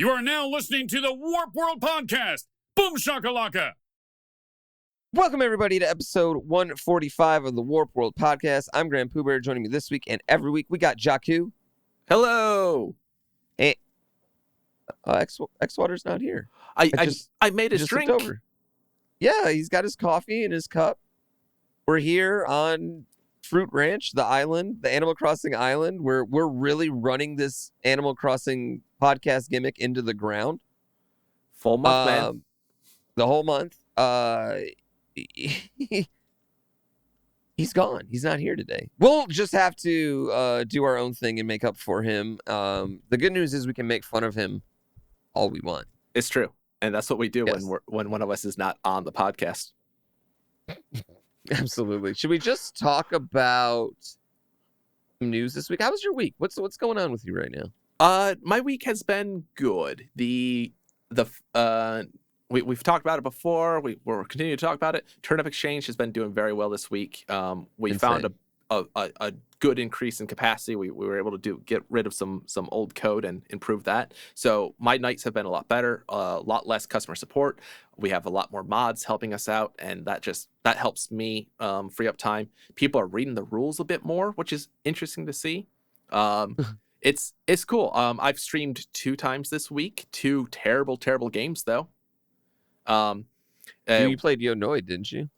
You are now listening to the Warp World Podcast. Boom shakalaka. Welcome, everybody, to episode 145 of the Warp World Podcast. I'm Graham Poo Bear. Joining me this week and every week, we got Jaku. Hello. And xwater's not here. I made his drink. Over. Yeah, he's got his coffee in his cup. We're here on Fruit Ranch, the island, the Animal Crossing island, where we're really running this Animal Crossing podcast gimmick into the ground. Full month, man. The whole month. He's gone. He's not here today. We'll just have to do our own thing and make up for him. The good news is we can make fun of him all we want. It's true. And that's what we do Yes. when one of us is not on the podcast. Absolutely. Should we just talk about news this week? How was your week? What's going on with you right now? My week has been good. We've talked about it before. We're continuing to talk about it. Turnip Exchange has been doing very well this week. We found a good increase in capacity. We were able to get rid of some old code and improve that. So my nights have been a lot better, a lot less customer support. We have a lot more mods helping us out, and that helps me free up time. People are reading the rules a bit more, which is interesting to see. It's cool. I've streamed 2 times this week. 2 terrible You games though. played Yonoid, didn't you?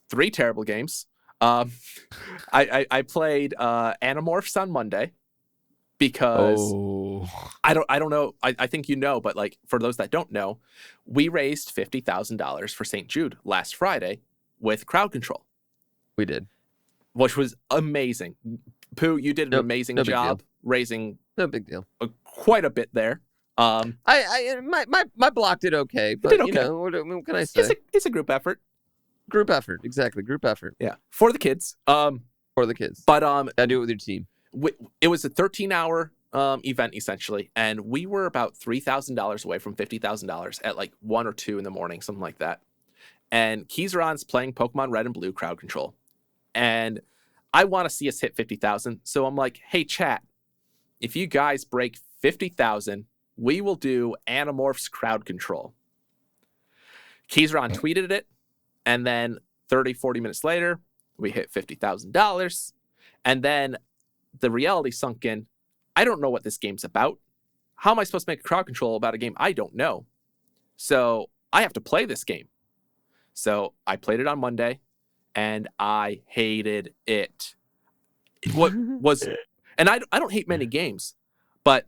3 terrible games. I played Animorphs on Monday because I don't know. I think you know, but like for those that don't know, we raised $50,000 for St. Jude last Friday with crowd control. We did, which was amazing. Pooh, you did an amazing job raising. No big deal. Quite a bit there. My block did okay, but did okay. You know, what can I say? It's a group effort. Group effort, exactly. Group effort. Yeah, for the kids. For the kids. But I do it with your team. It was a 13-hour event essentially, and we were about $3,000 away from $50,000 at like 1 or 2 in the morning, something like that. And Keyzeron's playing Pokemon Red and Blue crowd control, and I want to see us hit 50,000. So I'm like, hey chat, if you guys break 50,000, we will do Animorphs crowd control. Keyzeron tweeted it. And then 30, 40 minutes later, we hit $50,000. And then the reality sunk in. I don't know what this game's about. How am I supposed to make a crowd control about a game I don't know? So I have to play this game. So I played it on Monday, and I hated it. And I don't hate many games, but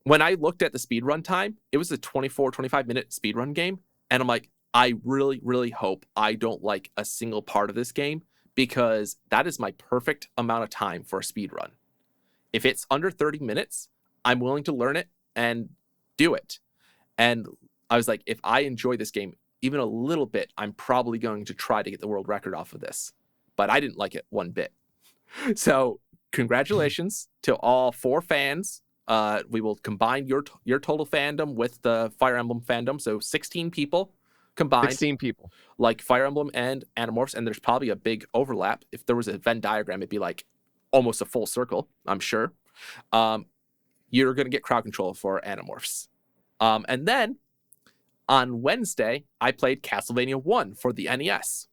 when I looked at the speedrun time, it was a 24, 25-minute speedrun game. And I'm like, I really, really hope I don't like a single part of this game, because that is my perfect amount of time for a speed run. If it's under 30 minutes, I'm willing to learn it and do it. And I was like, if I enjoy this game even a little bit, I'm probably going to try to get the world record off of this. But I didn't like it one bit. So congratulations to all 4 fans. We will combine your total fandom with the Fire Emblem fandom. So 16 people. Combined 16 people, like Fire Emblem and Animorphs, and there's probably a big overlap. If there was a Venn diagram, it'd be like almost a full circle, I'm sure. You're going to get crowd control for Animorphs. And then on Wednesday, I played Castlevania 1 for the NES.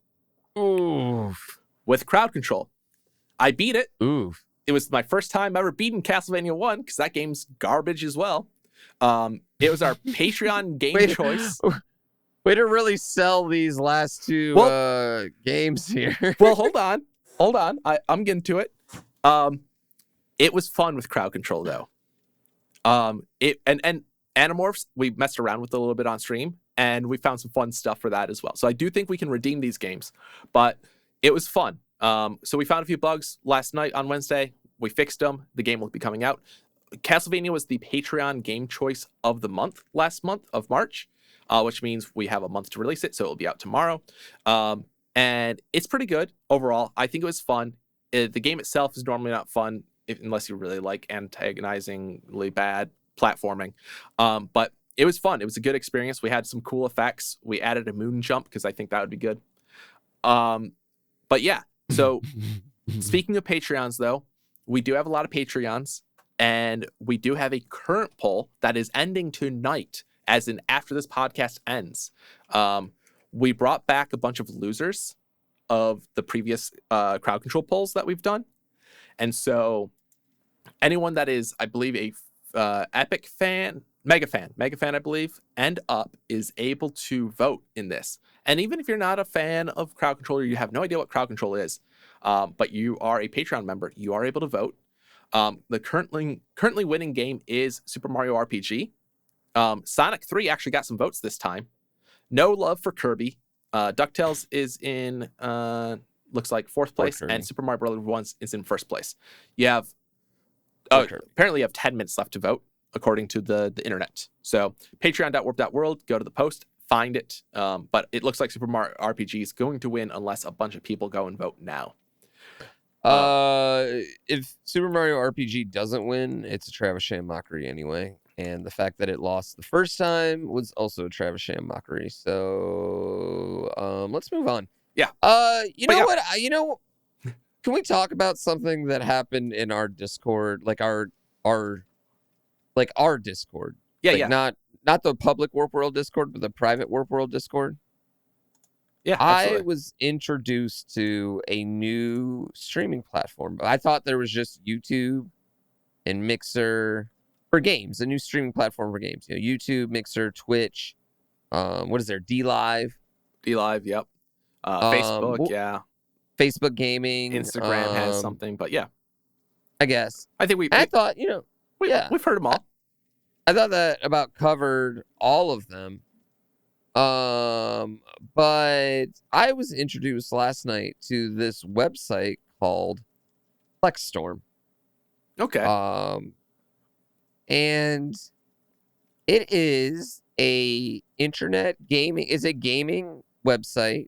Oof. With crowd control. I beat it. Oof. It was my first time ever beating Castlevania 1, because that game's garbage as well. It was our Patreon game choice. Way to really sell these last 2 games here. Well, hold on. I'm getting to it. It was fun with crowd control though. And Animorphs, we messed around with a little bit on stream, and we found some fun stuff for that as well. So I do think we can redeem these games, but it was fun. So we found a few bugs last night on Wednesday. We fixed them. The game will be coming out. Castlevania was the Patreon game choice of the month last month of March. Which means we have a month to release it, so it'll be out tomorrow. And it's pretty good overall. I think it was fun. The game itself is normally not fun unless you really like antagonizingly bad platforming. But it was fun. It was a good experience. We had some cool effects. We added a moon jump because I think that would be good. But yeah, so speaking of Patreons, though, we do have a lot of Patreons. And we do have a current poll that is ending tonight, as in after this podcast ends. We brought back a bunch of losers of the previous crowd control polls that we've done. And so anyone that is, I believe, a Epic fan, Mega fan, I believe, and up is able to vote in this. And even if you're not a fan of crowd control, or you have no idea what crowd control is, but you are a Patreon member, you are able to vote. The currently winning game is Super Mario RPG. Sonic 3 actually got some votes this time. No love for Kirby. DuckTales is in, looks like fourth place, and Super Mario Bros. 1 is in first place. You have, apparently you have 10 minutes left to vote, according to the internet. So patreon.warp.world, go to the post, find it. But it looks like Super Mario RPG is going to win unless a bunch of people go and vote now. If Super Mario RPG doesn't win, it's a Travis Sham mockery anyway. And the fact that it lost the first time was also a Travis Sham mockery. So let's move on. Yeah. Can we talk about something that happened in our Discord, like our Discord? Yeah, Not the public Warp World Discord, but the private Warp World Discord. Yeah, I was introduced to a new streaming platform. I thought there was just YouTube and Mixer for games, a new streaming platform for games. You know, YouTube, Mixer, Twitch. What is there? D-Live. D-Live, yep. Facebook, yeah. Facebook gaming. Instagram has something, but yeah. I guess. I think I thought, we've heard them all. I thought that about covered all of them. But I was introduced last night to this website called plexstorm. Okay. And it is a gaming website,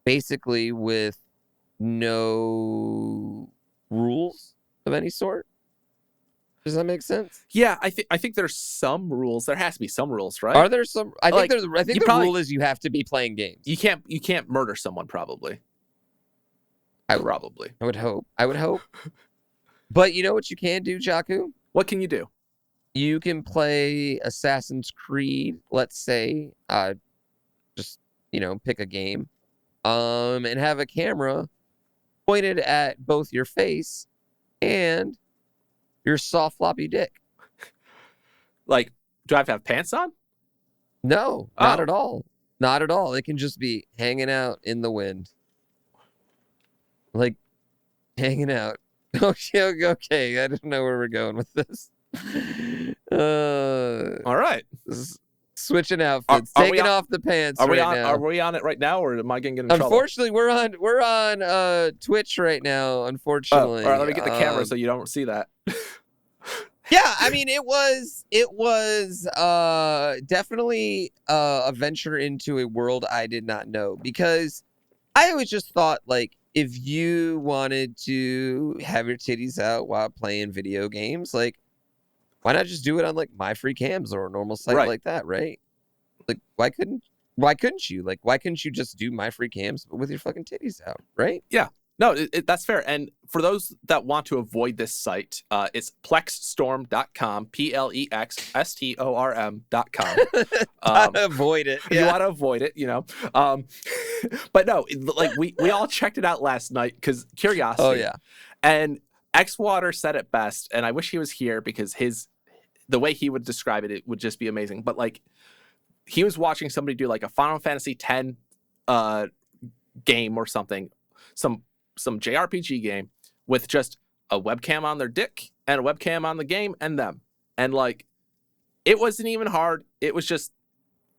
basically with no rules of any sort. Does that make sense? Yeah, I think there's some rules. There has to be some rules, right? Are there some? I think the rule is you have to be playing games. You can't murder someone, probably. I would hope. But you know what you can do, Jaku? What can you do? You can play Assassin's Creed, let's say. Just pick a game. And have a camera pointed at both your face and your soft floppy dick. Like, do I have to have pants on? No, not at all. Not at all. It can just be hanging out in the wind. Like, hanging out. Okay. I don't know where we're going with this. All right. Switching outfits, taking off the pants. Now. Are we on it right now, or am I going to get in trouble? Unfortunately, we're on Twitch right now. Unfortunately, all right. Let me get the camera so you don't see that. Yeah, I mean, it was definitely a venture into a world I did not know, because I always just thought, like, if you wanted to have your titties out while playing video games, like, why not just do it on, like, My Free Cams or a normal site like that, right? Like, why couldn't you? Like, why couldn't you just do My Free Cams with your fucking titties out, right? Yeah. No, that's fair. And for those that want to avoid this site, it's plexstorm.com, plexstorm.com. Avoid it. You want to avoid it, But no, like we all checked it out last night because curiosity. Oh, yeah. And xwater said it best, and I wish he was here because the way he would describe it would just be amazing. But like, he was watching somebody do like a Final Fantasy X game or something, some JRPG game with just a webcam on their dick and a webcam on the game and them. And like, it wasn't even hard. It was just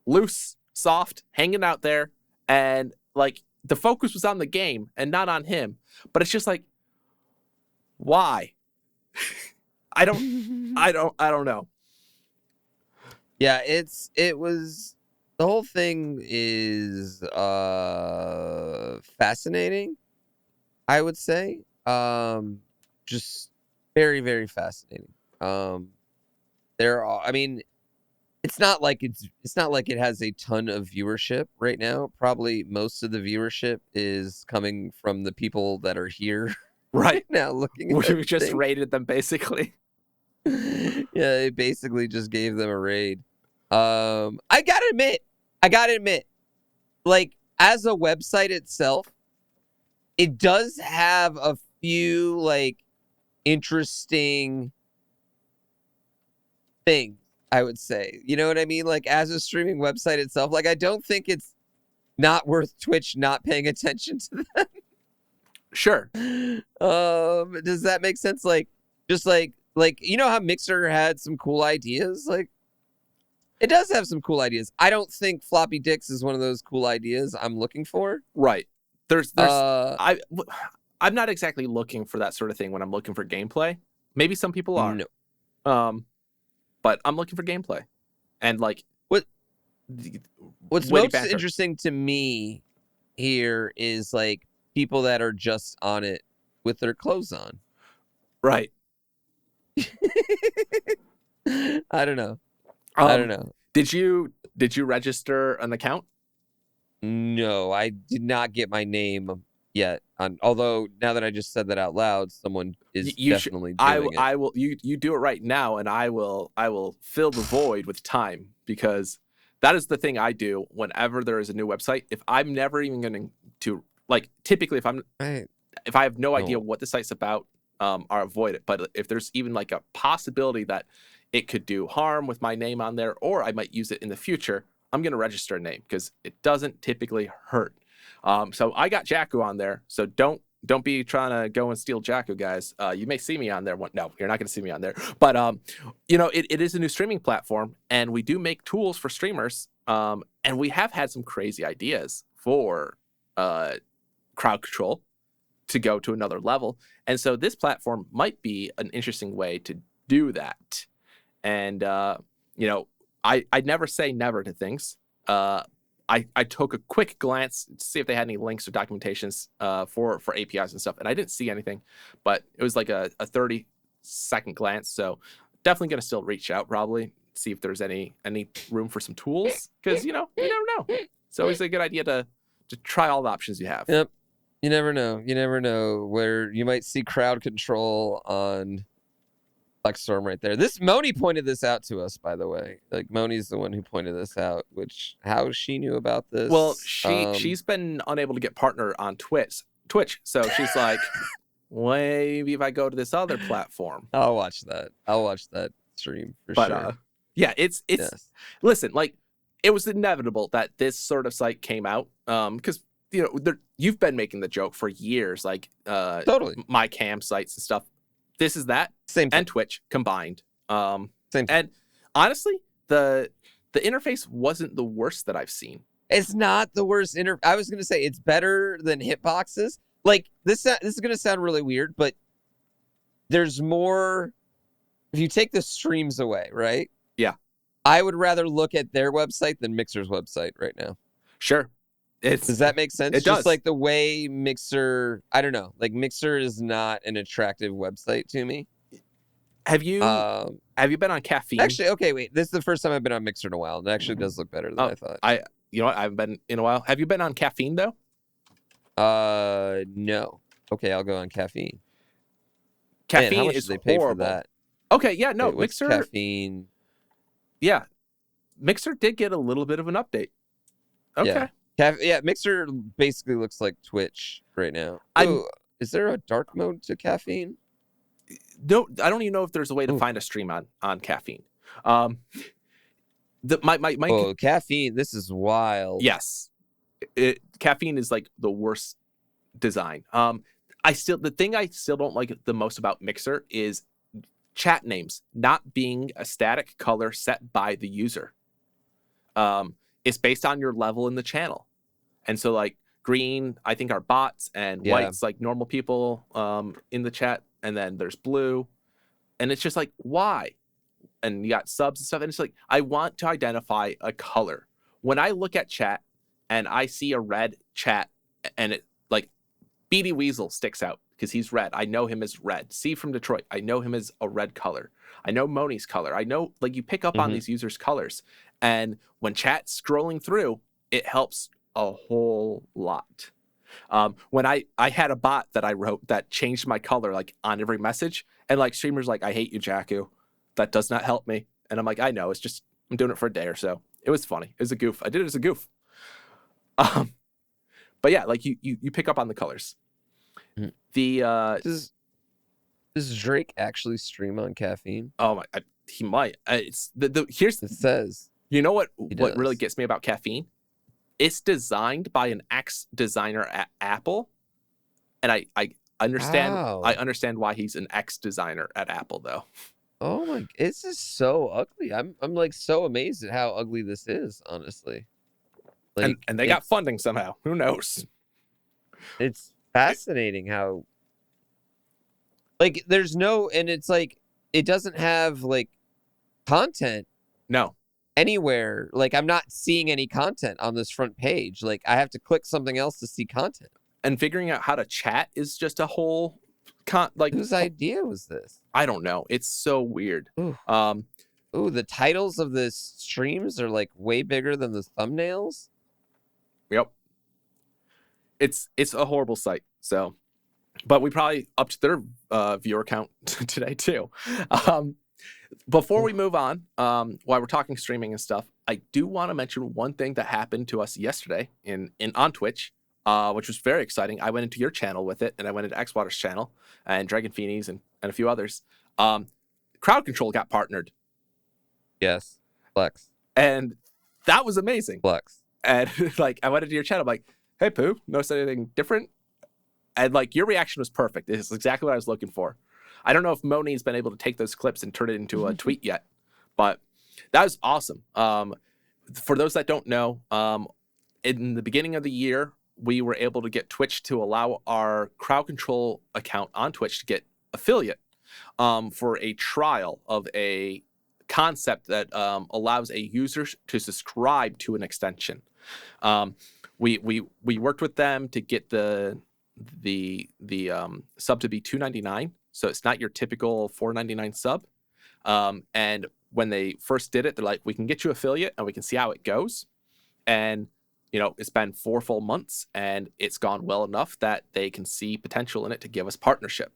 loose, soft, hanging out there. And like, the focus was on the game and not on him. But it's just like, why? I don't know. Yeah, it was, the whole thing is fascinating, I would say. Just very, very fascinating. It's not like it has a ton of viewership right now. Probably most of the viewership is coming from the people that are here right now looking at We've just rated them, basically. Yeah, it basically just gave them a raid. I gotta admit, like as a website itself, it does have a few like interesting things, I would say. You know what I mean? Like as a streaming website itself, like I don't think it's not worth Twitch not paying attention to them. Sure. Does that make sense? Like just like you know how Mixer had some cool ideas? Like it does have some cool ideas. I don't think floppy dicks is one of those cool ideas I'm looking for. Right. I'm not exactly looking for that sort of thing when I'm looking for gameplay. Maybe some people are. No. But I'm looking for gameplay. And like what's most interesting to me here is like people that are just on it with their clothes on. Right. I don't know. I don't know. Did you register an account? No, I did not get my name yet. Although now that I just said that out loud, someone is definitely doing it. I will. You do it right now, and I will fill the void with time, because that is the thing I do whenever there is a new website. If I'm never even going to like, typically if I have no idea what the site's about, I'll avoid it. But if there's even like a possibility that it could do harm with my name on there, or I might use it in the future, I'm going to register a name because it doesn't typically hurt. So I got Jaku on there. So don't be trying to go and steal Jaku, guys. You may see me on there. No, you're not going to see me on there. But, it is a new streaming platform, and we do make tools for streamers. And we have had some crazy ideas for crowd control to go to another level. And so this platform might be an interesting way to do that. And, I'd never say never to things. I took a quick glance to see if they had any links or documentations for APIs and stuff, and I didn't see anything, but it was like a 30-second glance. So definitely going to still reach out, probably see if there's any room for some tools, because you never know. It's always a good idea to try all the options you have. Yep. You never know. You never know where you might see crowd control on plexstorm right there. This Moni pointed this out to us, by the way. Like Moni's the one who pointed this out, which how she knew about this. Well, she's been unable to get partner on Twitch. So she's like, maybe if I go to this other platform. I'll watch that stream for sure. Yeah, it's yes. Listen, like it was inevitable that this sort of site came out, because you've been making the joke for years, like totally my cam sites and stuff. This is that same and Twitch combined. Same and honestly, the interface wasn't the worst that I've seen. It's not the worst I was gonna say it's better than hitboxes. Like this is gonna sound really weird, but there's more. If you take the streams away, right? Yeah. I would rather look at their website than Mixer's website right now. Sure. Does that make sense? It does. Just like the way Mixer, I don't know, like Mixer is not an attractive website to me. Have you been on Caffeine? Actually, okay, wait. This is the first time I've been on Mixer in a while. It actually does look better than I thought. I haven't been in a while. Have you been on Caffeine though? No. Okay, I'll go on Caffeine. Caffeine how much is did they pay horrible. for that? Okay, yeah, no, wait, Mixer. Caffeine. Yeah, Mixer did get a little bit of an update. Okay. Yeah, Mixer basically looks like Twitch right now. Is there a dark mode to Caffeine? No, I don't even know if there's a way to find a stream on Caffeine. Caffeine. This is wild. Yes, Caffeine is like the worst design. The thing I still don't like the most about Mixer is chat names not being a static color set by the user. It's based on your level in the channel. And so like green, I think are bots, and white's like normal people in the chat. And then there's blue. And it's just like, why? And you got subs and stuff. And it's like, I want to identify a color. When I look at chat and I see a red chat and it like Beady Weasel sticks out because he's red. I know him as red. C from Detroit. I know him as a red color. I know Moni's color. I know, like, you pick up on these users' colors. And when chat's scrolling through, it helps a whole lot. When I had a bot that I wrote that changed my color, like, on every message, and like streamers like, I hate you, Jaku. That does not help me. And I'm like, I know, it's just, I'm doing it for a day or so. It was funny. It was a goof. I did it as a goof. But yeah, like you pick up on the colors. Mhm. The Does Drake actually stream on caffeine? oh my, he might. It's here's It says you know what does. really gets me about caffeine? It's designed by an ex-designer at Apple, and I understand. Wow. I understand why he's an ex-designer at Apple, though. Oh my! It's just so ugly. I'm like so amazed at how ugly this is. Honestly, like And they got funding somehow. Who knows? it's fascinating how like there's no, and it's like it doesn't have like content No. anywhere. Like I'm not seeing any content on this front page. Like I have to click something else to see content. And figuring out how to chat is just a whole Whose idea was this? I don't know. It's so weird. Ooh. Um, Ooh, the titles of the streams are like way bigger than the thumbnails. Yep. It's a horrible sight. So, but we probably upped their viewer count today too. Before we move on, while we're talking streaming and stuff, I do want to mention one thing that happened to us yesterday in on Twitch, which was very exciting. I went into your channel with it, and I went into xwater's channel and Dragon Phoenix and a few others. Crowd Control got partnered. Yes, flex. And that was amazing. Flex. And like I went into your channel, I'm like, hey Pooh, notice anything different? And like your reaction was perfect. It's exactly what I was looking for. I don't know if Moni's been able to take those clips and turn it into a tweet yet, but that was awesome. For those that don't know, in the beginning of the year, we were able to get Twitch to allow our Crowd Control account on Twitch to get affiliate for a trial of a concept that allows a user to subscribe to an extension. We worked with them to get the sub to be $2.99, so it's not your typical $4.99 sub. And when they first did it, they're like, we can get you affiliate and we can see how it goes. And you know, it's been 4 full months and it's gone well enough that they can see potential in it to give us partnership,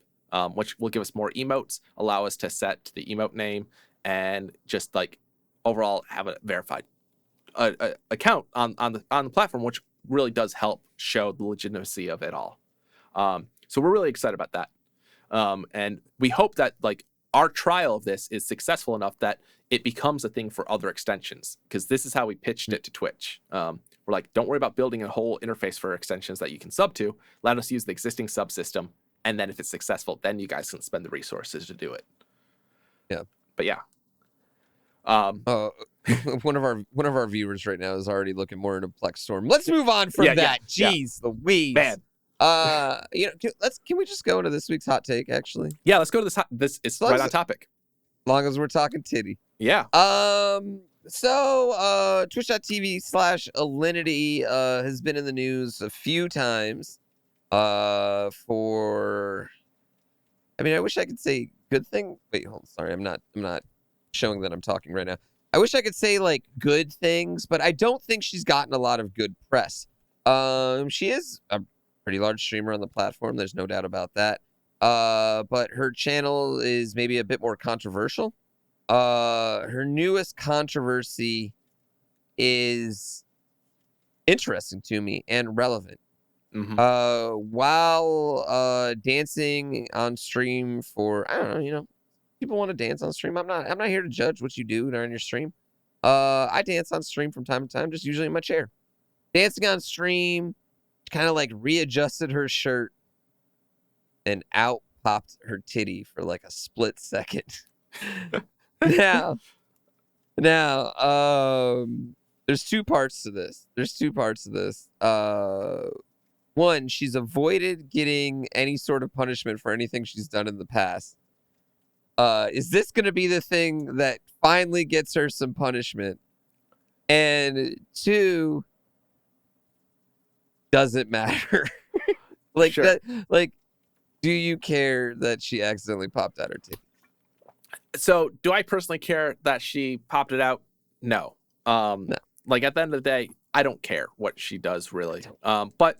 which will give us more emotes, allow us to set the emote name, and just like overall have a verified account on the platform, which really does help show the legitimacy of it all. So we're really excited about that. And we hope that like our trial of this is successful enough that it becomes a thing for other extensions, because this is how we pitched it to Twitch. We're like, don't worry about building a whole interface for extensions that you can sub to. Let us use the existing subsystem, and then if it's successful, then you guys can spend the resources to do it. Yeah. But yeah. One of our viewers right now is already looking more into plexstorm. Let's move on from that. Jeez, Louise. Man. You know, can we just go into this week's hot take? Actually, yeah, let's go to this. It's right on topic. As long as we're talking titty. Yeah. So twitch.tv/Alinity has been in the news a few times. For, I mean, I wish I could say good thing. Wait, hold on. Sorry, I'm not showing that I'm talking right now. I wish I could say like good things, but I don't think she's gotten a lot of good press. She is a pretty large streamer on the platform. There's no doubt about that. But her channel is maybe a bit more controversial. Her newest controversy is interesting to me and relevant. Mm-hmm. While dancing on stream for, I don't know, you know, people want to dance on stream. I'm not here to judge what you do during your stream. I dance on stream from time to time, just usually in my chair. Dancing on stream, kind of like readjusted her shirt and out popped her titty for like a split second. Now, there's two parts to this. One, she's avoided getting any sort of punishment for anything she's done in the past. Is this going to be the thing that finally gets her some punishment? And two, does it matter? Like, sure. that, like, do you care that she accidentally popped out her titty? So, do I personally care that she popped it out? No. No. Like at the end of the day, I don't care what she does really. But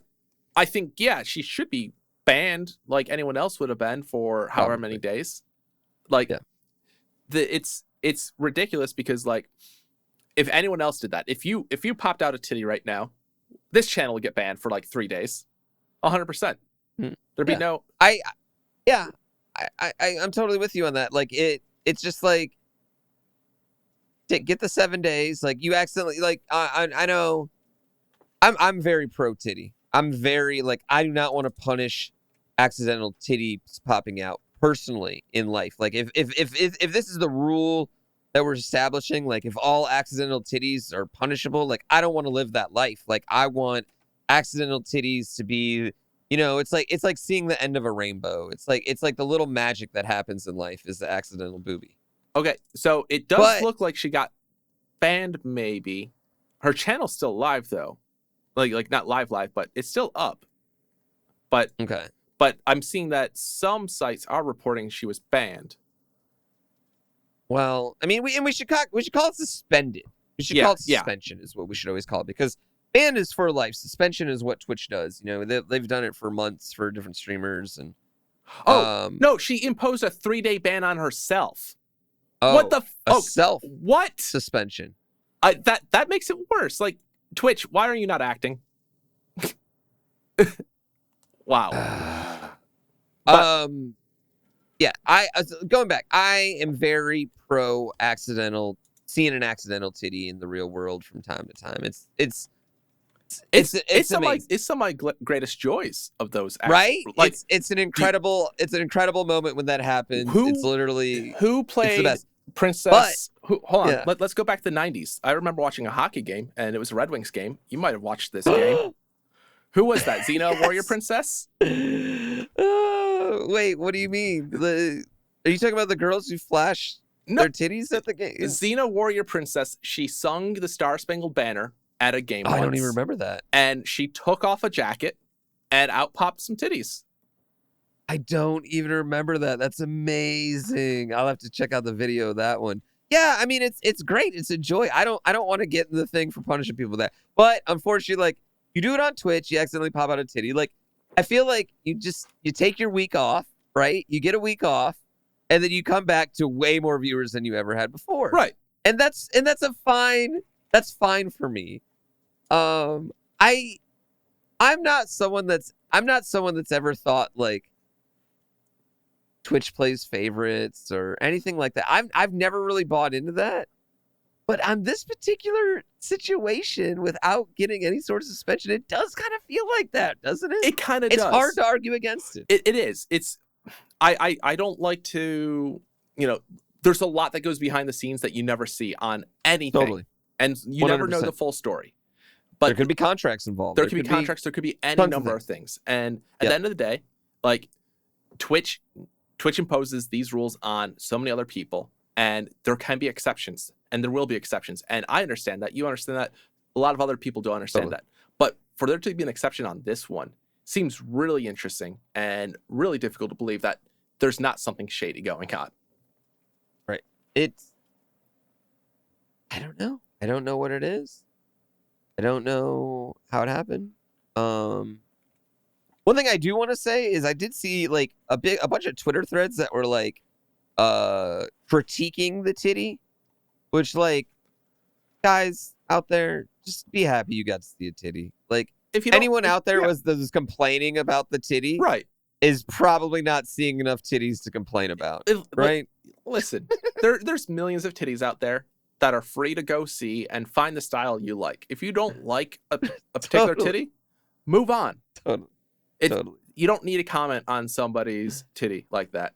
I think, yeah, she should be banned like anyone else would have been for however many days. Like, it's ridiculous because like if anyone else did that, if you popped out a titty right now, this channel would get banned for like 3 days, 100%. There'd be no. I'm totally with you on that. Like it's just like get the 7 days. Like you accidentally like I know I'm very pro titty. I'm very like I do not want to punish accidental titties popping out personally in life. Like if this is the rule that we're establishing, like if all accidental titties are punishable, like I don't want to live that life. Like I want accidental titties to be, you know, it's like seeing the end of a rainbow. It's like the little magic that happens in life is the accidental boobie. Okay, so it does look like she got banned. Maybe her channel's still live though, like not live, but it's still up. But okay, but I'm seeing that some sites are reporting she was banned. Well, I mean, we should call it suspended. We should call it suspension is what we should always call it, because banned is for life. Suspension is what Twitch does. You know, they've done it for months for different streamers. And no, she imposed a 3-day ban on herself. Oh, what the self what suspension? That makes it worse. Like Twitch, why are you not acting? Wow. Yeah, going back, I am very pro seeing an accidental titty in the real world from time to time. It's some of my greatest joys of those. Right? Like it's an incredible moment when that happens. It's literally who played the best. Princess. Hold on, let's go back to the 90s. I remember watching a hockey game, and it was a Red Wings game. You might have watched this game. Who was that? Xena Warrior Princess? Wait, what do you mean? Are you talking about the girls who flash their titties at the game? Xena Warrior Princess, she sung the Star Spangled Banner at a game once, I don't even remember that. And she took off a jacket and out popped some titties. I don't even remember that. That's amazing. I'll have to check out the video of that one. Yeah, I mean it's great. It's a joy. I don't want to get in the thing for punishing people with that. But unfortunately, like you do it on Twitch, you accidentally pop out a titty. Like I feel like you take your week off, right? You get a week off, and then you come back to way more viewers than you ever had before. Right. And that's fine for me. I'm not someone that's ever thought like Twitch plays favorites or anything like that. I've never really bought into that. But on this particular situation, without getting any sort of suspension, it does kind of feel like that, doesn't it? It kind of does. It's hard to argue against it. It is. I don't like to, there's a lot that goes behind the scenes that you never see on anything. Totally. And you 100%. Never know the full story. But there could be contracts involved. There could be contracts. There could be any number of things. And at the end of the day, like Twitch imposes these rules on so many other people, and there can be exceptions, and there will be exceptions. And I understand that. You understand that. A lot of other people don't understand that. But for there to be an exception on this one seems really interesting and really difficult to believe that there's not something shady going on. Right. I don't know. I don't know what it is. I don't know how it happened. One thing I do want to say is I did see like a bunch of Twitter threads that were like critiquing the titty, which like guys out there, just be happy you got to see a titty. Like if anyone out there was complaining about the titty, right, is probably not seeing enough titties to complain about. Right? Listen, there's millions of titties out there that are free to go see and find the style you like. If you don't like a particular titty, move on. Totally. You don't need to comment on somebody's titty like that.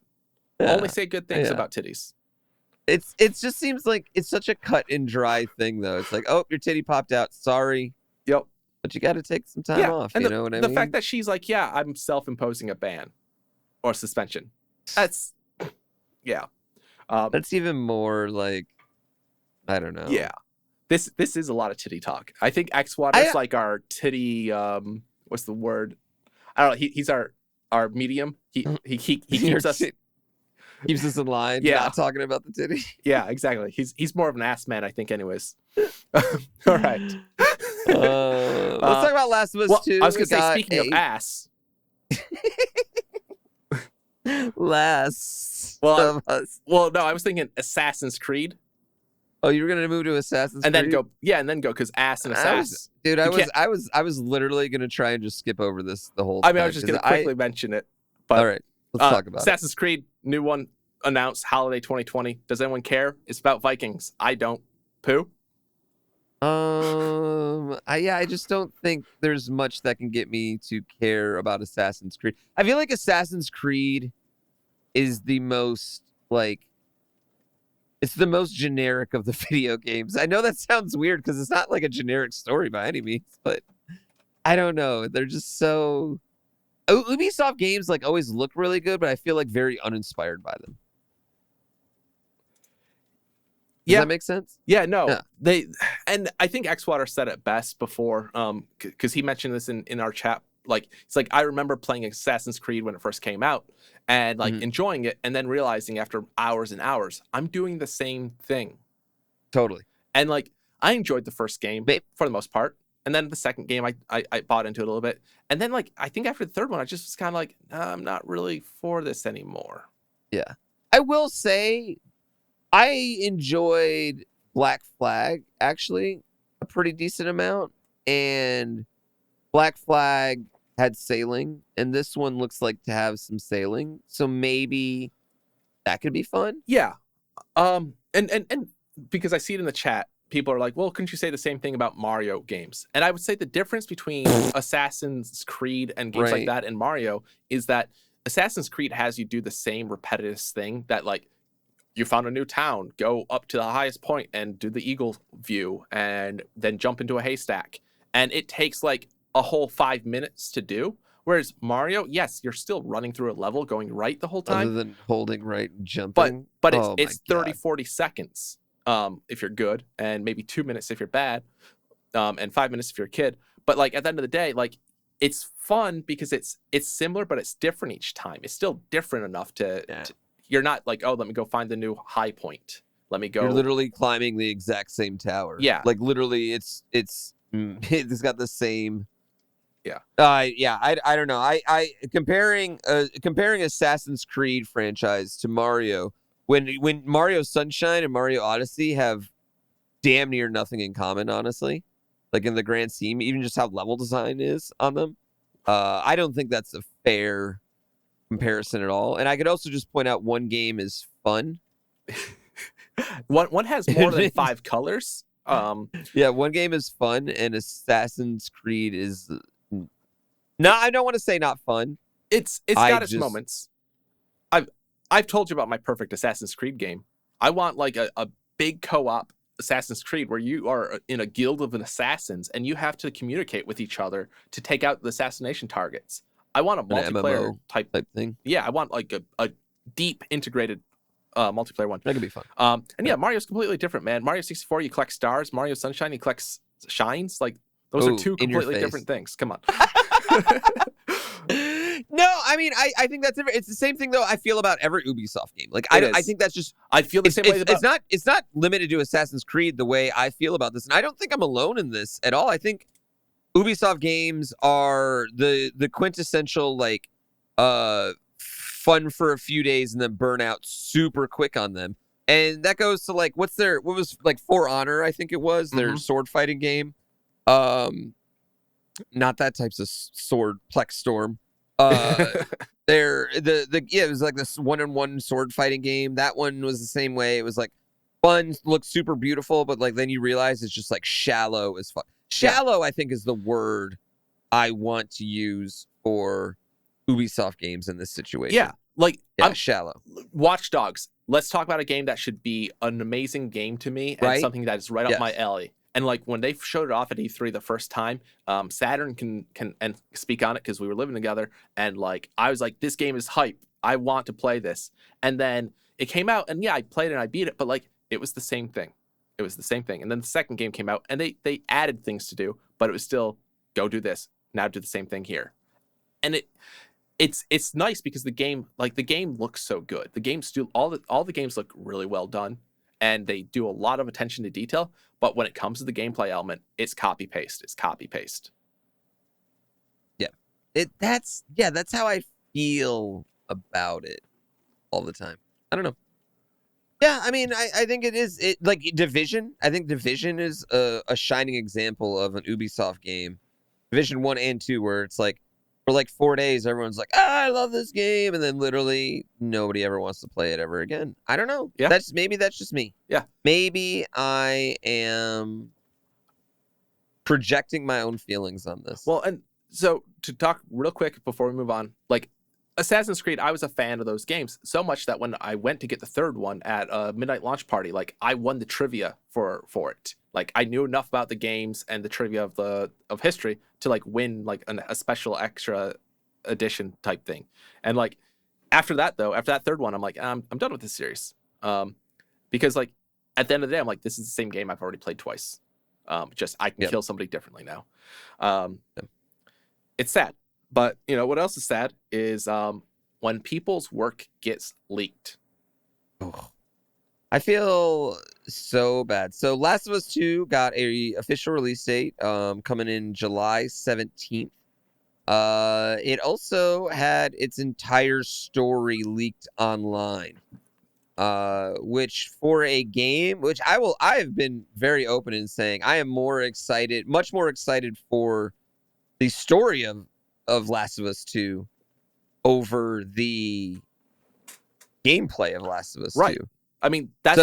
Only say good things about titties. It just seems like it's such a cut and dry thing, though. It's like, oh, your titty popped out. Sorry. Yep. But you got to take some time off. And you know what I mean? The fact that she's like, yeah, I'm self-imposing a ban or suspension. That's, that's even more like, I don't know. Yeah. This is a lot of titty talk. I think xwater is like our titty, what's the word? I don't know. He's our medium. He keeps us keeps us in line. Yeah, not talking about the titty. Yeah, exactly. He's more of an ass man, I think. Anyways, all right. Let's talk about Last of Us 2. I was gonna say, speaking of ass, Last Well, of Us. Well, no, I was thinking Assassin's Creed, Oh, you were gonna move to Assassin's and Creed? then go because ass and assass. I was literally gonna try and just skip over this the whole I time. was just gonna quickly mention it, but all right, let's talk about Assassin's Creed, new one announced, holiday 2020. Does anyone care? It's about Vikings. I don't. Pooh? I just don't think there's much that can get me to care about Assassin's Creed. I feel like Assassin's Creed is the most it's the most generic of the video games. I know that sounds weird because it's not like a generic story by any means, but I don't know. They're just so Ubisoft games always look really good, but I feel very uninspired by them. Does that make sense? Yeah, no. Yeah. And I think xwater said it best before, because he mentioned this in our chat. It's I remember playing Assassin's Creed when it first came out and enjoying it, and then realizing after hours and hours, I'm doing the same thing. Totally. And I enjoyed the first game for the most part. And then the second game, I bought into it a little bit. And then I think after the third one, I just was kind of I'm not really for this anymore. Yeah. I will say I enjoyed Black Flag, actually, a pretty decent amount. And Black Flag had sailing, and this one looks like to have some sailing. So maybe that could be fun. Yeah. And because I see it in the chat, people are like, well, couldn't you say the same thing about Mario games? And I would say the difference between Assassin's Creed and games like that and Mario is that Assassin's Creed has you do the same repetitive thing that you found a new town, go up to the highest point and do the eagle view and then jump into a haystack. And it takes a whole 5 minutes to do. Whereas Mario, yes, you're still running through a level going right the whole time. Other than holding right and jumping. But it's 30, 40 seconds if you're good, and maybe 2 minutes if you're bad, and 5 minutes if you're a kid. But at the end of the day, it's fun because it's similar, but it's different each time. It's still different enough to you're not oh, let me go find the new high point. Let me go. You're literally climbing the exact same tower. Yeah. Literally it's got the same. Yeah. I don't know. I comparing Assassin's Creed franchise to Mario, when Mario Sunshine and Mario Odyssey have damn near nothing in common, honestly. In the grand scheme, even just how level design is on them. I don't think that's a fair comparison at all. And I could also just point out one game is fun. One has more than 5 colors. Yeah, one game is fun, and Assassin's Creed is I don't want to say not fun. It's got its moments. I've told you about my perfect Assassin's Creed game. I want a big co-op Assassin's Creed where you are in a guild of assassins and you have to communicate with each other to take out the assassination targets. I want a multiplayer MMO type thing. Yeah, I want a deep integrated multiplayer one. That could be fun. And yeah, Mario's completely different, man. Mario 64, you collect stars. Mario Sunshine, you collect shines. Those are two completely different things. Come on. No, I mean, I think that's different. It's the same thing though I feel about every Ubisoft game. I think that's just I feel the same way about it's not limited to Assassin's Creed the way I feel about this. And I don't think I'm alone in this at all. I think Ubisoft games are the quintessential fun for a few days and then burn out super quick on them. And that goes to what was For Honor, I think it was, their sword fighting game. Not that types of sword, plexstorm. It was this 1-on-1 sword fighting game. That one was the same way. It was fun, looked super beautiful, but then you realize it's just shallow as fuck. Shallow, I think, is the word I want to use for Ubisoft games in this situation. Yeah, I'm shallow. Watch Dogs. Let's talk about a game that should be an amazing game to me and something that is right up my alley. And when they showed it off at E3 the first time, Saturn can and speak on it because we were living together. And I was this game is hype. I want to play this. And then it came out, and yeah, I played it and I beat it, but it was the same thing. It was the same thing. And then the second game came out, and they added things to do, but it was still go do this, now do the same thing here. And it's nice because the game looks so good. The games do all the games look really well done. And they do a lot of attention to detail, but when it comes to the gameplay element, it's copy paste. It's copy paste. Yeah, that's how I feel about it all the time. I don't know. Yeah, I mean, I think it is like Division. I think Division is a shining example of an Ubisoft game. Division 1 and 2, where it's like for like 4 days, everyone's like, I love this game, and then literally nobody ever wants to play it ever again. I don't know. Yeah. That's just me. Yeah. Maybe I am projecting my own feelings on this. Well, and so to talk real quick before we move on, like Assassin's Creed, I was a fan of those games so much that when I went to get the third one at a midnight launch party, like I won the trivia for it. Like I knew enough about the games and the trivia of history to like win like a special extra edition type thing. And like after that third one, I'm like I'm done with this series. Because like at the end of the day, I'm like, this is the same game I've already played twice. Just I can kill somebody differently now. It's sad. But, you know, what else is sad is when people's work gets leaked. Oh, I feel so bad. So Last of Us 2 got a official release date coming in July 17th. It also had its entire story leaked online. Which for a game, which I have been very open in saying I am much more excited for the story of Last of Us 2 over the gameplay of Last of Us 2. I mean, that's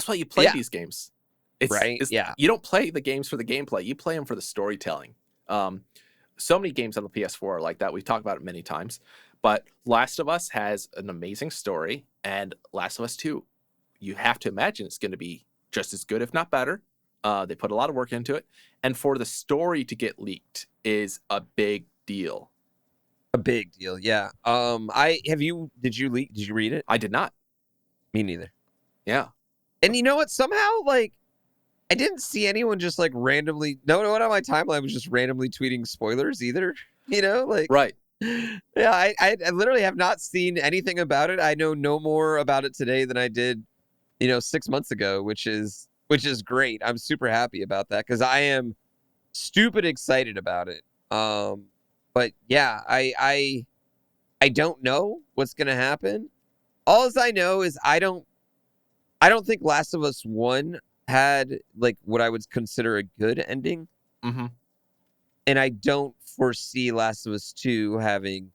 why you play these games. You don't play the games for the gameplay. You play them for the storytelling. So many games on the PS4 are like that. We've talked about it many times. But Last of Us has an amazing story, and Last of Us 2, you have to imagine it's going to be just as good, if not better. They put a lot of work into it. And for the story to get leaked is a big deal. A big deal, yeah. Did you read it? I did not. Me neither. Yeah. And you know what? Somehow, like, I didn't see anyone just like randomly. No one on my timeline was just randomly tweeting spoilers either. You know, like right. Yeah, I literally have not seen anything about it. I know no more about it today than I did, 6 months ago, which is great. I'm super happy about that because I am stupid excited about it. But yeah, I don't know what's gonna happen. All I know is I don't think Last of Us 1 had like what I would consider a good ending. Mm-hmm. And I don't foresee Last of Us 2 having.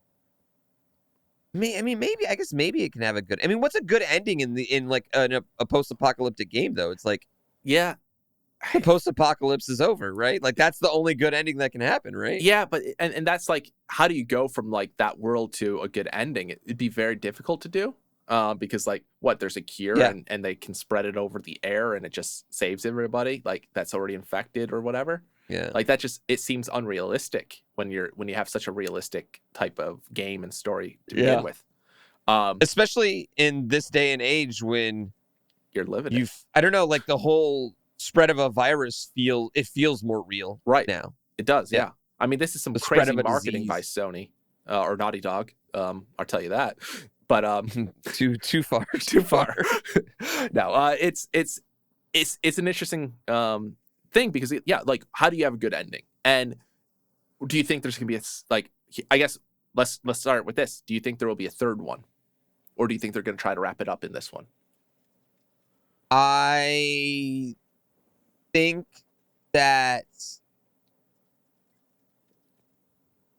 Maybe it can have a good. I mean, what's a good ending in like a post-apocalyptic game though? It's like, yeah, the post-apocalypse is over, right? Like that's the only good ending that can happen, right? Yeah, but and that's like, how do you go from like that world to a good ending? It'd be very difficult to do, because like there's a cure and they can spread it over the air and it just saves everybody like that's already infected or whatever. Yeah, like that it seems unrealistic when you have such a realistic type of game and story to begin with. Especially in this day and age when you're living I don't know, like the whole spread of a virus feels more real right now. It does, yeah. I mean, this is some crazy marketing by Sony or Naughty Dog. I'll tell you that. But too far. No, it's an interesting thing because like how do you have a good ending? And do you think there's gonna be I guess let's start with this. Do you think there will be a third one, or do you think they're gonna try to wrap it up in this one? I think that.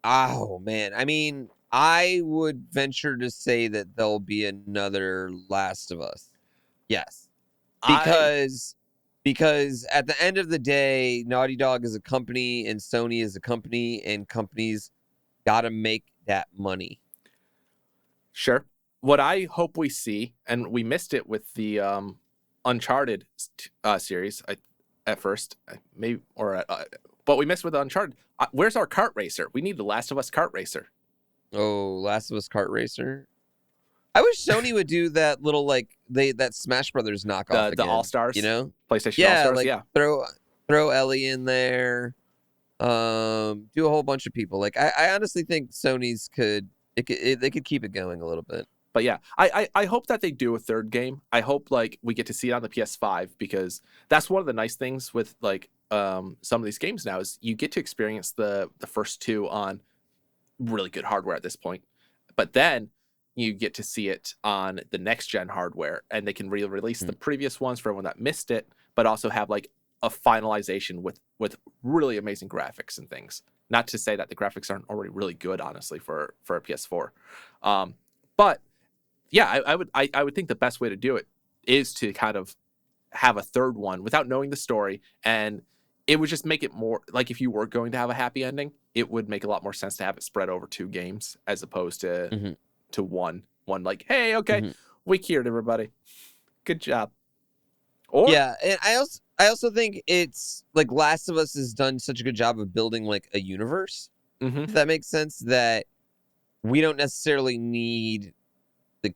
Oh man, I mean, I would venture to say that there'll be another Last of Us. Yes, because at the end of the day, Naughty Dog is a company and Sony is a company, and companies got to make that money. Sure. What I hope we see, and we missed it with the Uncharted series at first, maybe, but we missed with Uncharted. Where's our kart racer? We need the Last of Us kart racer. Oh, Last of Us kart racer. I wish Sony would do that little that Smash Brothers knockoff the All Stars, PlayStation All Stars. Yeah, throw Ellie in there. Do a whole bunch of people. Like I honestly think Sony's they could keep it going a little bit. But yeah, I hope that they do a third game. I hope like we get to see it on the PS5 because that's one of the nice things with like some of these games now is you get to experience the first two on really good hardware at this point. But then you get to see it on the next gen hardware, and they can re-release the previous ones for everyone that missed it, but also have like a finalization with really amazing graphics and things. Not to say that the graphics aren't already really good, honestly, for a PS4. But yeah, I would think the best way to do it is to kind of have a third one without knowing the story, and it would just make it more like, if you were going to have a happy ending, it would make a lot more sense to have it spread over 2 games as opposed to one like, hey, okay, we cured everybody, good job. Or yeah, and I also think it's like Last of Us has done such a good job of building like a universe, if that makes sense, that we don't necessarily need we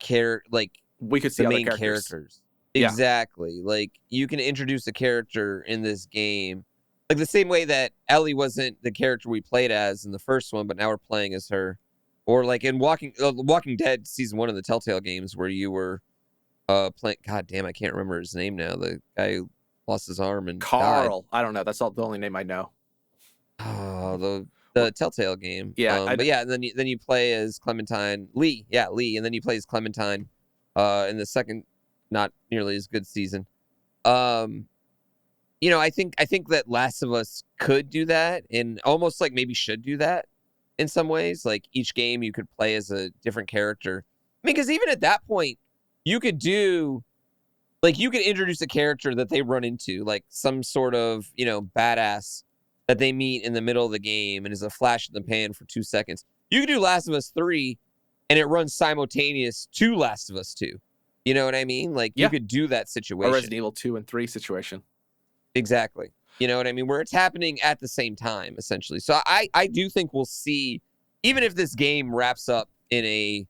could see the other main characters. Yeah. Exactly. Like, you can introduce a character in this game, like the same way that Ellie wasn't the character we played as in the first one, but now we're playing as her. Or like in Walking Dead season 1 of the Telltale games, where you were playing. God damn, I can't remember his name now. The guy who lost his arm and Carl. died. I don't know. That's the only name I know. Oh, the Telltale game. Yeah, but yeah, and then you play as Clementine Lee. Yeah, Lee, and then you play as Clementine in the second, not nearly as good season. I think that Last of Us could do that, and almost like maybe should do that in some ways. Like, each game you could play as a different character. I mean, because even at that point, you could introduce a character that they run into, like some sort of, badass that they meet in the middle of the game and is a flash in the pan for 2 seconds. You could do Last of Us 3 and it runs simultaneous to Last of Us 2. You know what I mean? Like, you could do that situation. Or Resident Evil 2 and 3 situation. Exactly. You know what I mean? Where it's happening at the same time, essentially. So I do think we'll see, even if this game wraps up in a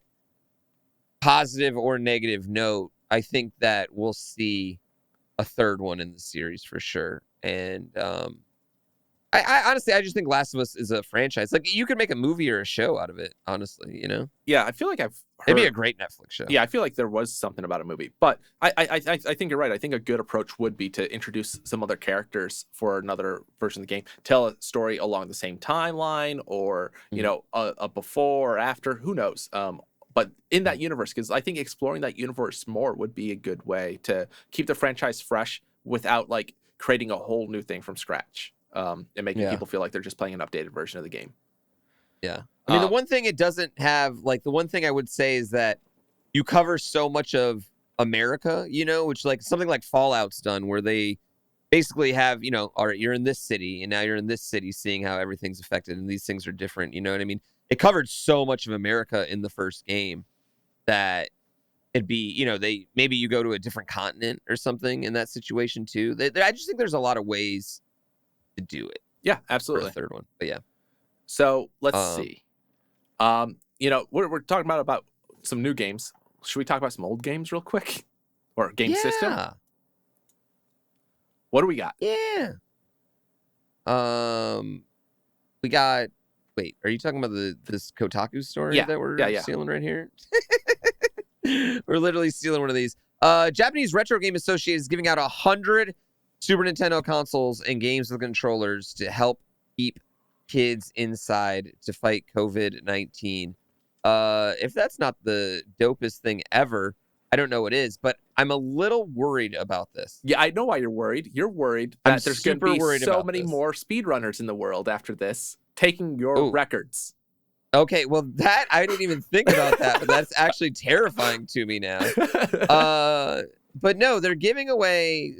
positive or negative note, I think that we'll see a third one in the series for sure. And I honestly, I just think Last of Us is a franchise. Like, you could make a movie or a show out of it, honestly, Yeah, I feel like I've heard... It'd be a great Netflix show. Yeah, I feel like there was something about a movie. But I think you're right. I think a good approach would be to introduce some other characters for another version of the game. Tell a story along the same timeline, or, a before or after. Who knows? But in that universe, because I think exploring that universe more would be a good way to keep the franchise fresh without, like, creating a whole new thing from scratch. And making people feel like they're just playing an updated version of the game. Yeah. I mean, the one thing it doesn't have, like, the one thing I would say is that you cover so much of America, which, like, something like Fallout's done, where they basically have, all right, you're in this city, and now you're in this city, seeing how everything's affected, and these things are different. You know what I mean? It covered so much of America in the first game that it'd be, maybe you go to a different continent or something in that situation too. I just think there's a lot of ways to do it. Yeah, absolutely. For the third one, but yeah. So let's see. We're talking about some new games. Should we talk about some old games real quick, or game system? What do we got? Yeah. We got. Wait, are you talking about this Kotaku story that we're stealing right here? We're literally stealing one of these. Japanese Retro Game Association is giving out 100 Super Nintendo consoles and games with controllers to help keep kids inside to fight COVID-19. If that's not the dopest thing ever, I don't know what is, but I'm a little worried about this. Yeah, I know why you're worried. You're worried that there's going to be so many more speedrunners in the world after this, taking your records. Okay, well, that I didn't even think about that, but that's actually terrifying to me now. But no, they're giving away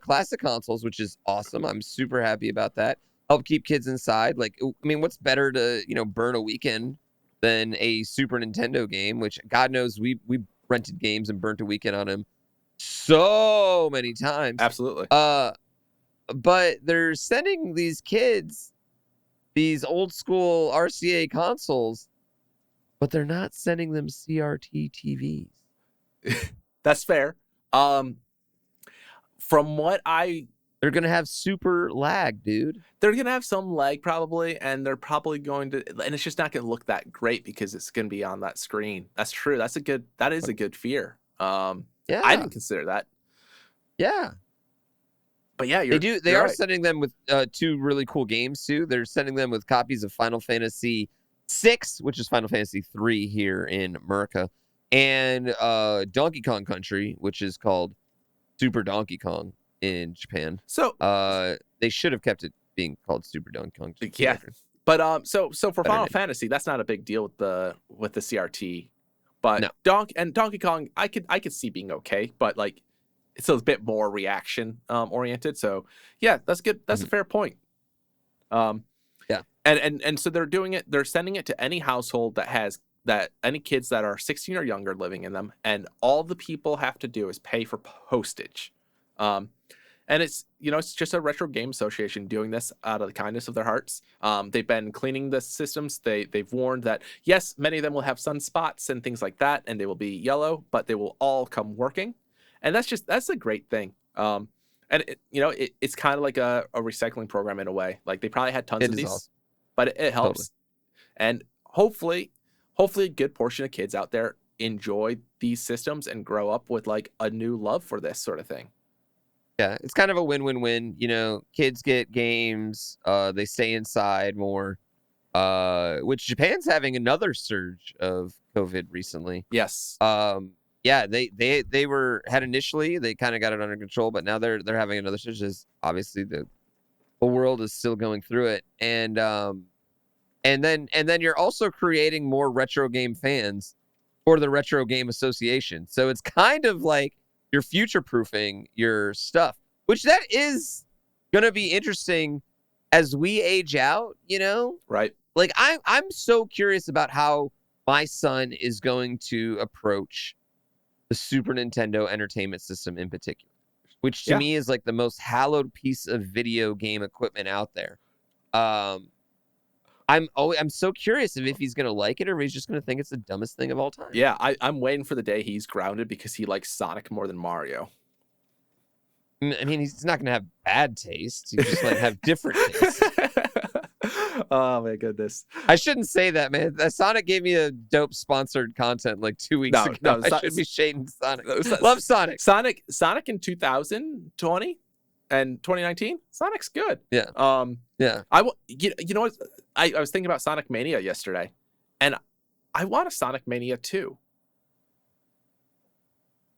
classic consoles, which is awesome. I'm super happy about that. Help keep kids inside. Like, I mean, what's better to, burn a weekend than a Super Nintendo game, which God knows we rented games and burnt a weekend on them so many times. Absolutely. But they're sending these kids these old school RCA consoles, but they're not sending them CRT TVs. That's fair. From what they're going to have super lag, dude. They're going to have some lag probably, and they're probably going to, and it's just not going to look that great because it's going to be on that screen. That's true. That is a good fear. I didn't consider that. Yeah. But yeah, they are sending them with 2 really cool games too. They're sending them with copies of Final Fantasy VI, which is Final Fantasy 3 here in America, and Donkey Kong Country, which is called Super Donkey Kong in Japan. So they should have kept it being called Super Donkey Kong. yeah, but so for Better Final name. Fantasy, that's not a big deal with the CRT. But No. Donkey Kong, I could see being okay, but like it's a bit more reaction oriented. So yeah, that's good. That's a fair point. Yeah. And so they're doing it. They're sending it to any household that any kids that are 16 or younger living in them, and all the people have to do is pay for postage. And it's it's just a retro game association doing this out of the kindness of their hearts. They've been cleaning the systems. They've warned that yes, many of them will have sunspots and things like that, and they will be yellow, but they will all come working, and that's a great thing. And it's kind of like a recycling program in a way. Like they probably had tons of these, awesome. but it helps, Totally. and hopefully a good portion of kids out there enjoy these systems and grow up with like a new love for this sort of thing. Yeah, it's kind of a win-win-win. Kids get games, they stay inside more, which Japan's having another surge of COVID recently. Yes. Yeah, they had initially, they kind of got it under control, but now they're having another surge. Obviously the whole world is still going through it, and then you're also creating more retro game fans for the Retro Game Association. So it's kind of like you're future-proofing your stuff, which that is going to be interesting as we age out, Right. Like, I'm so curious about how my son is going to approach the Super Nintendo Entertainment System in particular, which to me is like the most hallowed piece of video game equipment out there. I'm so curious if he's going to like it or if he's just going to think it's the dumbest thing of all time. Yeah, I'm waiting for the day he's grounded because he likes Sonic more than Mario. I mean, he's not going to have bad taste. He's just like have different taste. Oh my goodness! I shouldn't say that, man. Sonic gave me a dope sponsored content like 2 weeks ago. No, I should be shading Sonic. Love Sonic. Sonic in 2020 and 2019. Sonic's good. Yeah. Yeah. You know what? I was thinking about Sonic Mania yesterday, and I want a Sonic Mania 2.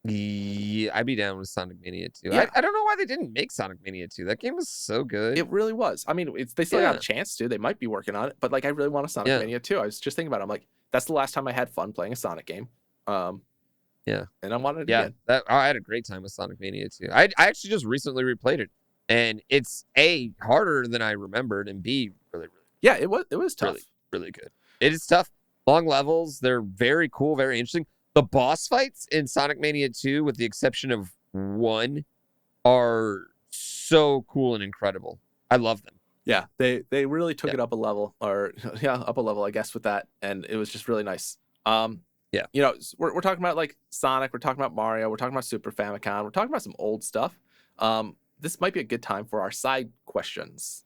Yeah, I'd be down with Sonic Mania 2. Yeah. I don't know why they didn't make Sonic Mania 2. That game was so good. It really was. I mean, they still got a chance to. They might be working on it, but like, I really want a Sonic Mania 2. I was just thinking about it. I'm like, that's the last time I had fun playing a Sonic game. Yeah. And I wanted it again. I had a great time with Sonic Mania 2. I actually just recently replayed it, and it's A, harder than I remembered, and B, really, really yeah, it was tough. Really, really good. It is tough. Long levels. They're very cool, very interesting. The boss fights in Sonic Mania 2, with the exception of one, are so cool and incredible. I love them. Yeah, they really took it up a level, I guess, with that, and it was just really nice. Yeah. We're talking about like Sonic, we're talking about Mario, we're talking about Super Famicom, we're talking about some old stuff. This might be a good time for our side questions.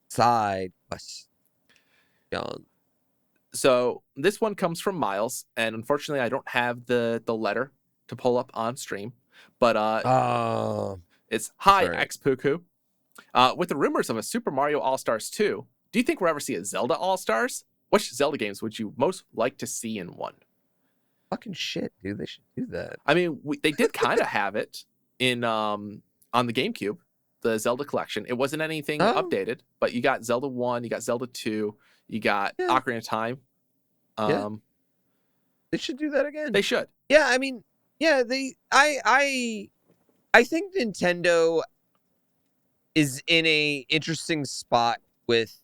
Side question. So this one comes from Miles, and unfortunately I don't have the letter to pull up on stream, but it's hi xpuku. With the rumors of a Super Mario All-Stars 2, do you think we'll ever see a Zelda All-Stars? Which Zelda games would you most like to see in one? Fucking shit, dude. They should do that. I mean, they did kind of have it in on the GameCube, the Zelda collection. It wasn't anything updated, but you got Zelda 1, you got Zelda 2, you got Ocarina of Time. They should do that again. They should. Yeah, I mean, yeah, I think Nintendo is in a interesting spot with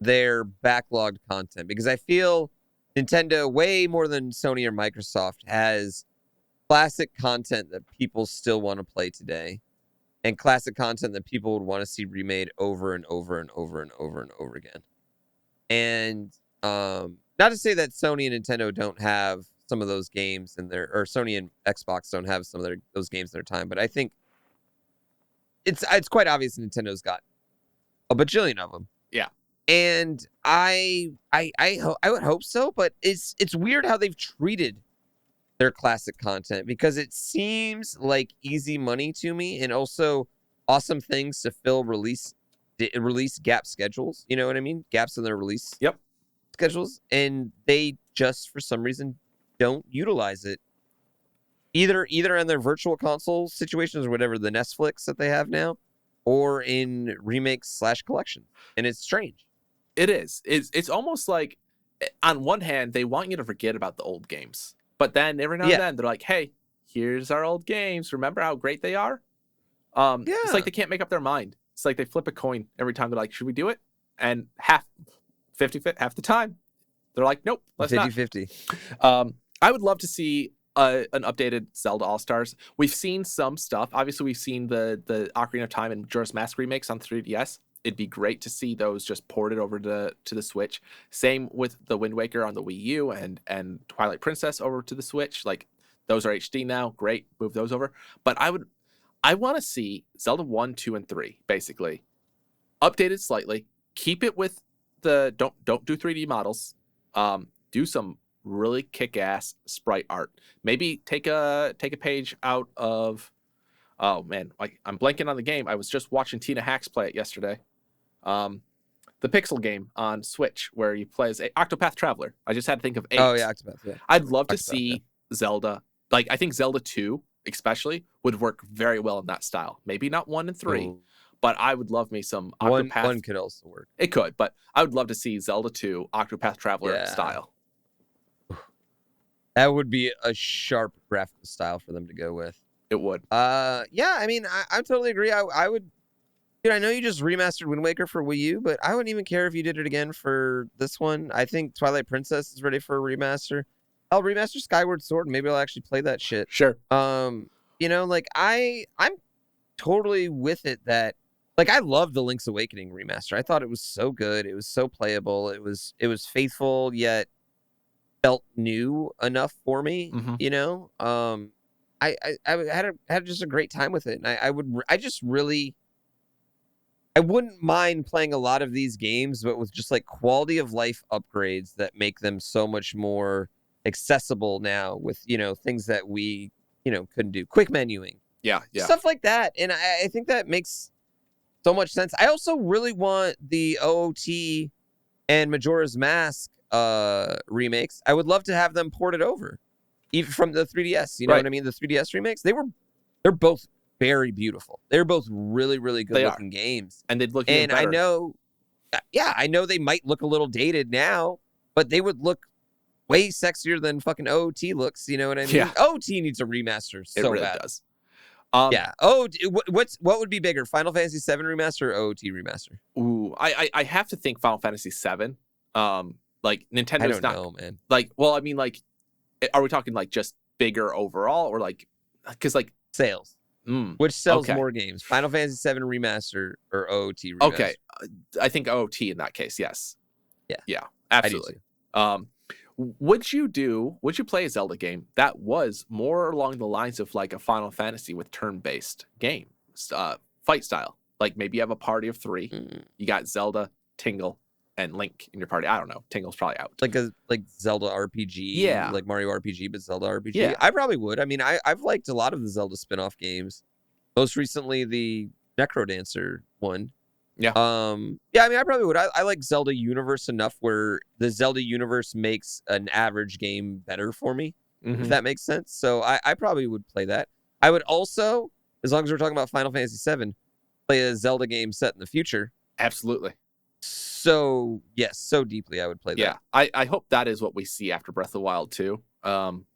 their backlogged content, because I feel Nintendo, way more than Sony or Microsoft, has classic content that people still want to play today, and classic content that people would want to see remade over and over and over and over and over again. And not to say that Sony and Nintendo don't have some of those games in their, or Sony and Xbox don't have some of those games in their time, but I think it's quite obvious Nintendo's got a bajillion of them. Yeah. And I would hope so, but it's weird how they've treated their classic content, because it seems like easy money to me, and also awesome things to fill release gap schedules. You know what I mean? Gaps in their release schedules, and they just for some reason don't utilize it either on their virtual console situations or whatever, the Netflix that they have now, or in remakes / collections. And it's strange. It is. It's almost like, on one hand, they want you to forget about the old games, but then every now and then they're like, "Hey, here's our old games. Remember how great they are?" It's like they can't make up their mind. It's like they flip a coin every time. They're like, "Should we do it?" And half the time, they're like, "Nope, let's 50-50. not." I would love to see an updated Zelda All Stars. We've seen some stuff. Obviously, we've seen the Ocarina of Time and Majora's Mask remakes on 3DS. It'd be great to see those just ported over to the Switch. Same with the Wind Waker on the Wii U and Twilight Princess over to the Switch. Like, those are HD now. Great, move those over. But I want to see Zelda 1, 2, and 3 basically updated slightly. Keep it with the don't do 3D models. Do some really kick-ass sprite art. Maybe take a page out of, oh man, like, I'm blanking on the game. I was just watching Tina Hacks play it yesterday. The Pixel game on Switch where you play as a Octopath Traveler. I just had to think of 8. Oh yeah, Octopath. Yeah. I'd love to see Zelda. Like, I think Zelda 2 especially would work very well in that style. Maybe not 1 and 3, but I would love me some Octopath. One could also work. It could, but I would love to see Zelda 2 Octopath Traveler style. That would be a sharp graphical style for them to go with. It would. Yeah, I mean, I totally agree. I would. Dude, I know you just remastered Wind Waker for Wii U, but I wouldn't even care if you did it again for this one. I think Twilight Princess is ready for a remaster. I'll remaster Skyward Sword, and maybe I'll actually play that shit. Sure. You know, like, I'm totally with it that, like, I loved the Link's Awakening remaster. I thought it was so good. It was so playable. It was faithful yet felt new enough for me. Mm-hmm. You know, I had just a great time with it, and I wouldn't mind playing a lot of these games, but with just like quality of life upgrades that make them so much more accessible now with, you know, things that we, you know, couldn't do. Quick menuing. Yeah. Stuff like that. And I think that makes so much sense. I also really want the OOT and Majora's Mask remakes. I would love to have them ported over. Even from the 3DS. You know what I mean? The 3DS remakes, they're both very beautiful. They're both really, really good looking games. And they'd look even better. I know they might look a little dated now, but they would look way sexier than fucking OOT looks. You know what I mean? Yeah. OOT needs a remaster so it really bad. Does. Yeah. Oh, what would be bigger, Final Fantasy VII remaster or OOT remaster? Ooh, I have to think Final Fantasy VII. Like, Nintendo's I don't know, man. Like, well, I mean, like, are we talking like just bigger overall, or like, because like sales? Which sells more games, Final Fantasy VII remaster or OOT remaster? Okay, I think OOT in that case. Yes. Yeah, absolutely. Would you play a Zelda game that was more along the lines of like a Final Fantasy with turn-based game, fight style? Like, maybe you have a party of 3. You got Zelda, Tingle, and Link in your party. I don't know. Tingle's probably out. Like Zelda RPG. Yeah. Like Mario RPG, but Zelda RPG. Yeah. I probably would. I mean, I've liked a lot of the Zelda spin-off games. Most recently, the Necrodancer one. Yeah. Yeah, I mean, I probably would. I like Zelda Universe enough where the Zelda Universe makes an average game better for me, if that makes sense. So I probably would play that. I would also, as long as we're talking about Final Fantasy VII, play a Zelda game set in the future. Absolutely. So, yes, so deeply I would play that. Yeah, I hope that is what we see after Breath of the Wild too.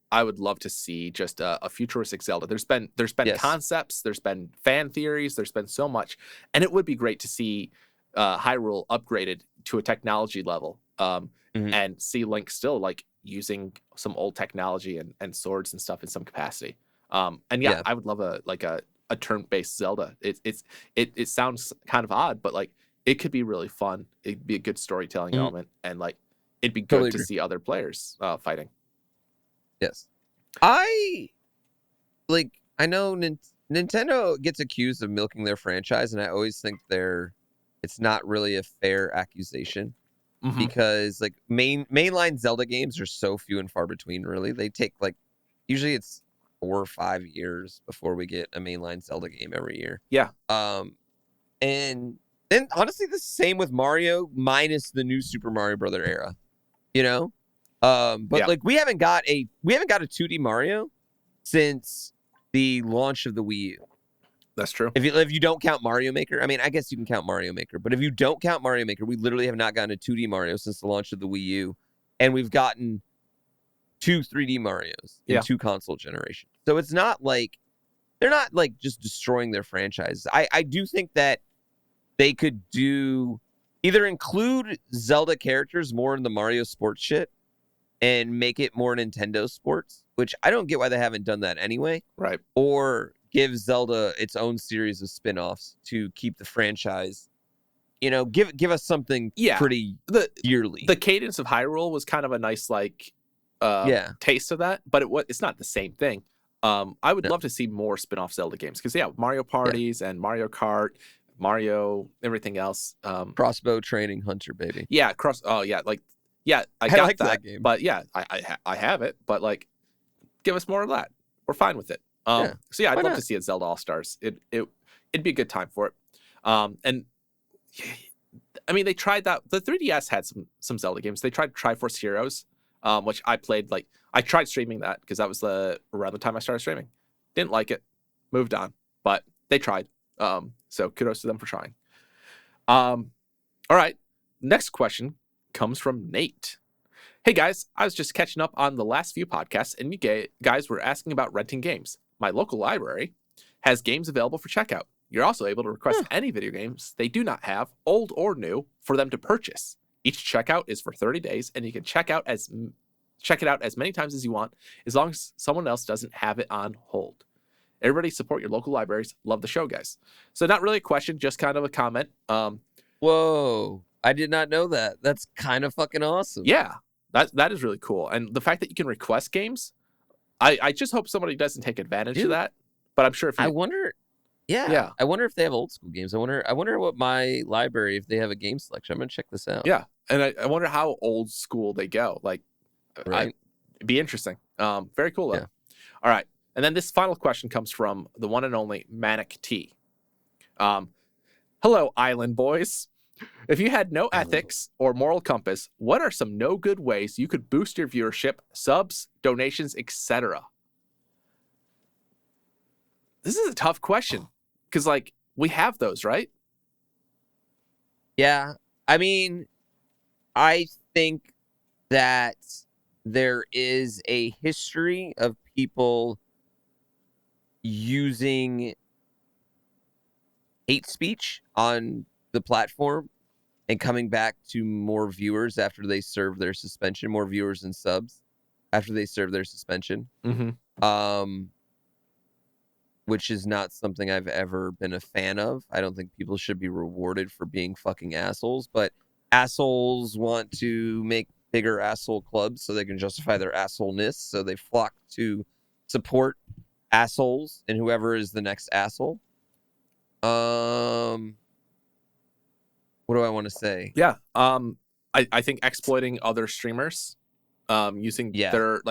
I would love to see just a futuristic Zelda. There's been concepts, there's been fan theories, there's been so much, and it would be great to see Hyrule upgraded to a technology level, and see Link still like using some old technology and swords and stuff in some capacity. And yeah, I would love a turn-based Zelda. It sounds kind of odd, but like, it could be really fun. It'd be a good storytelling element, and like, it'd be good to see other players fighting. Yes. I know Nintendo gets accused of milking their franchise, and I always think it's not really a fair accusation, because like mainline Zelda games are so few and far between, really. They take like, usually it's 4 or 5 years before we get a mainline Zelda game every year. Yeah. And then honestly, the same with Mario, minus the new Super Mario Brother era. You know, But like we haven't got a 2D Mario since the launch of the Wii U. That's true. If you don't count Mario Maker, I mean, I guess you can count Mario Maker, but if you don't count Mario Maker, we literally have not gotten a 2D Mario since the launch of the Wii U, and we've gotten 2 3D Marios in 2 console generations. So it's not like they're not like just destroying their franchises. I do think that they could either include Zelda characters more in the Mario sports shit and make it more Nintendo sports, which I don't get why they haven't done that anyway. Right. Or give Zelda its own series of spin-offs to keep the franchise, give us something pretty yearly. The Cadence of Hyrule was kind of a nice taste of that, but it's not the same thing. I would love to see more spin-off Zelda games because Mario Parties and Mario Kart, Mario everything else. Crossbow Training Hunter, baby. Yeah, I got like that game. But I have it, but like give us more of that. We're fine with it. So I'd love to see a Zelda All-Stars. It'd be a good time for it. And I mean, they tried that. The 3DS had some Zelda games. They tried Triforce Heroes, which I played. Like I tried streaming that because that was around the time I started streaming. Didn't like it. Moved on. But they tried. So kudos to them for trying. All right. Next question comes from Nate. Hey guys, I was just catching up on the last few podcasts, and you guys were asking about renting games. My local library has games available for checkout. You're also able to request any video games they do not have, old or new, for them to purchase. Each checkout is for 30 days, and you can check it out as many times as you want, as long as someone else doesn't have it on hold. Everybody support your local libraries. Love the show, guys. So not really a question, just kind of a comment. Whoa, I did not know that. That's kind of fucking awesome. Yeah, that is really cool. And the fact that you can request games, I just hope somebody doesn't take advantage of that. But I'm sure if you... I wonder if they have old school games. I wonder what my library, if they have a game selection. I'm gonna check this out. Yeah, and I wonder how old school they go. Like, right. It'd be interesting. Very cool though. Yeah. All right, and then this final question comes from the one and only Manic T. Hello, Island Boys. If you had no ethics or moral compass, what are some no good ways you could boost your viewership, subs, donations, etc.? This is a tough question because, like, we have those, right? Yeah. I mean, I think that there is a history of people using hate speech on the platform and coming back to more viewers after they serve their suspension, more viewers and subs after they serve their suspension. Mm-hmm. Which is not something I've ever been a fan of. I don't think people should be rewarded for being fucking assholes, but assholes want to make bigger asshole clubs so they can justify their assholeness, so they flock to support assholes and whoever is the next asshole. What do I want to say? Yeah. I think exploiting other streamers, using their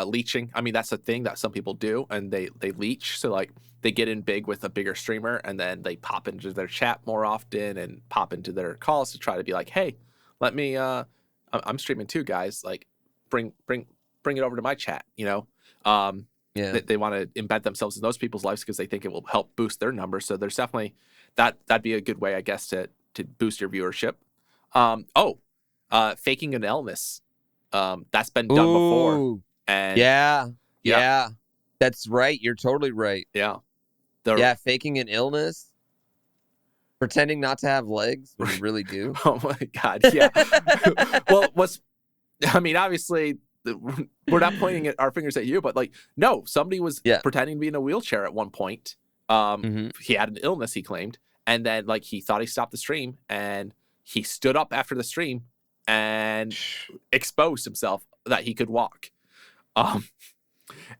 leeching. I mean, that's a thing that some people do, and they leech. So like they get in big with a bigger streamer, and then they pop into their chat more often and pop into their calls to try to be like, hey, let me. I'm streaming too, guys. Like, bring it over to my chat. They want to embed themselves in those people's lives because they think it will help boost their numbers. So there's definitely that'd be a good way, I guess, to boost your viewership. Faking an illness. That's been done before. And yeah, that's right. You're totally right. Yeah. Faking an illness, pretending not to have legs when you really do. Oh my God. Yeah. Well, obviously we're not pointing our fingers at you, but like, no, somebody was pretending to be in a wheelchair at one point. He had an illness, he claimed, and then like he thought he stopped the stream, and he stood up after the stream and exposed himself that he could walk.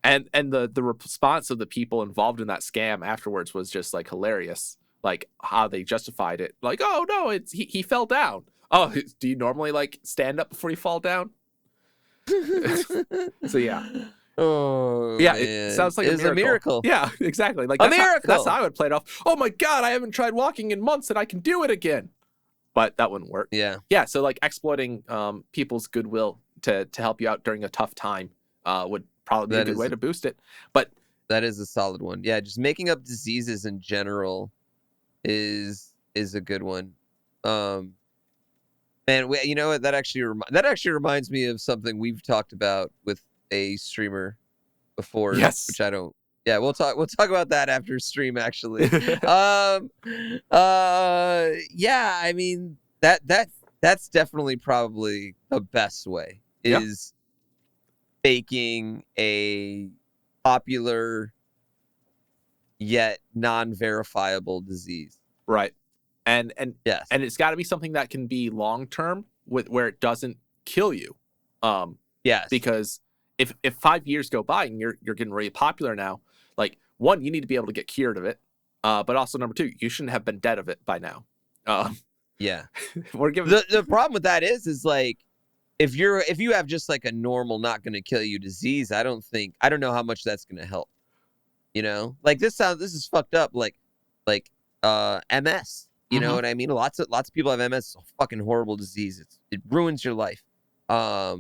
And the response of the people involved in that scam afterwards was just like hilarious. Like how they justified it. Like, oh no, he fell down. Oh, do you normally like stand up before you fall down? So yeah. Oh yeah, man. It sounds like a miracle. Yeah, exactly. Like a miracle. That's how I would play it off. Oh my God, I haven't tried walking in months and I can do it again. But that wouldn't work. Yeah. Yeah. So like exploiting people's goodwill to help you out during a tough time would probably be a good way to boost it. But that is a solid one. Yeah, just making up diseases in general is a good one. Man, you know what? That actually reminds me of something we've talked about with a streamer before. Yes. Which I don't. Yeah, we'll talk about that after stream. Actually. Yeah. I mean that's definitely probably the best way is faking a popular yet non-verifiable disease. Right. And yes. And it's got to be something that can be long term where it doesn't kill you. Yes. Because if 5 years go by and you're getting really popular now, like, one, you need to be able to get cured of it. But also, number two, you shouldn't have been dead of it by now. Yeah. We're giving the problem with that is like if you have just like a normal not going to kill you disease, I don't know how much that's going to help. You know? Like this is fucked up like MS. You know what I mean? Lots of people have MS. It's a fucking horrible disease. It ruins your life. But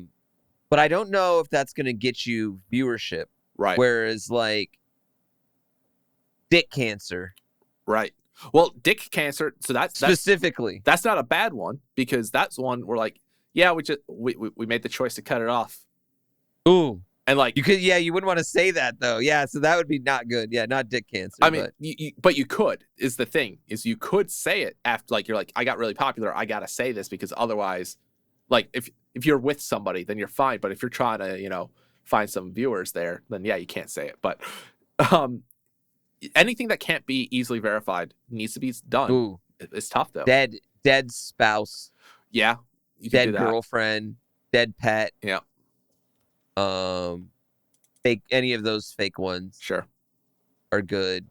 I don't know if that's going to get you viewership. Right. Whereas like dick cancer. Right. Well, dick cancer. So that's specifically. That's not a bad one because that's one where like, yeah, we made the choice to cut it off. Ooh. And like you wouldn't want to say that though. Yeah, so that would be not good. Yeah, not dick cancer. I mean, but you could is the thing is you could say it after like you're like I got really popular. I gotta say this because otherwise, like if you're with somebody then you're fine. But if you're trying to find some viewers there, then yeah, you can't say it. But anything that can't be easily verified needs to be done. Ooh. It's tough though. Dead spouse. Yeah. Dead girlfriend. Dead pet. Yeah. Fake any of those fake ones. Sure. Are good.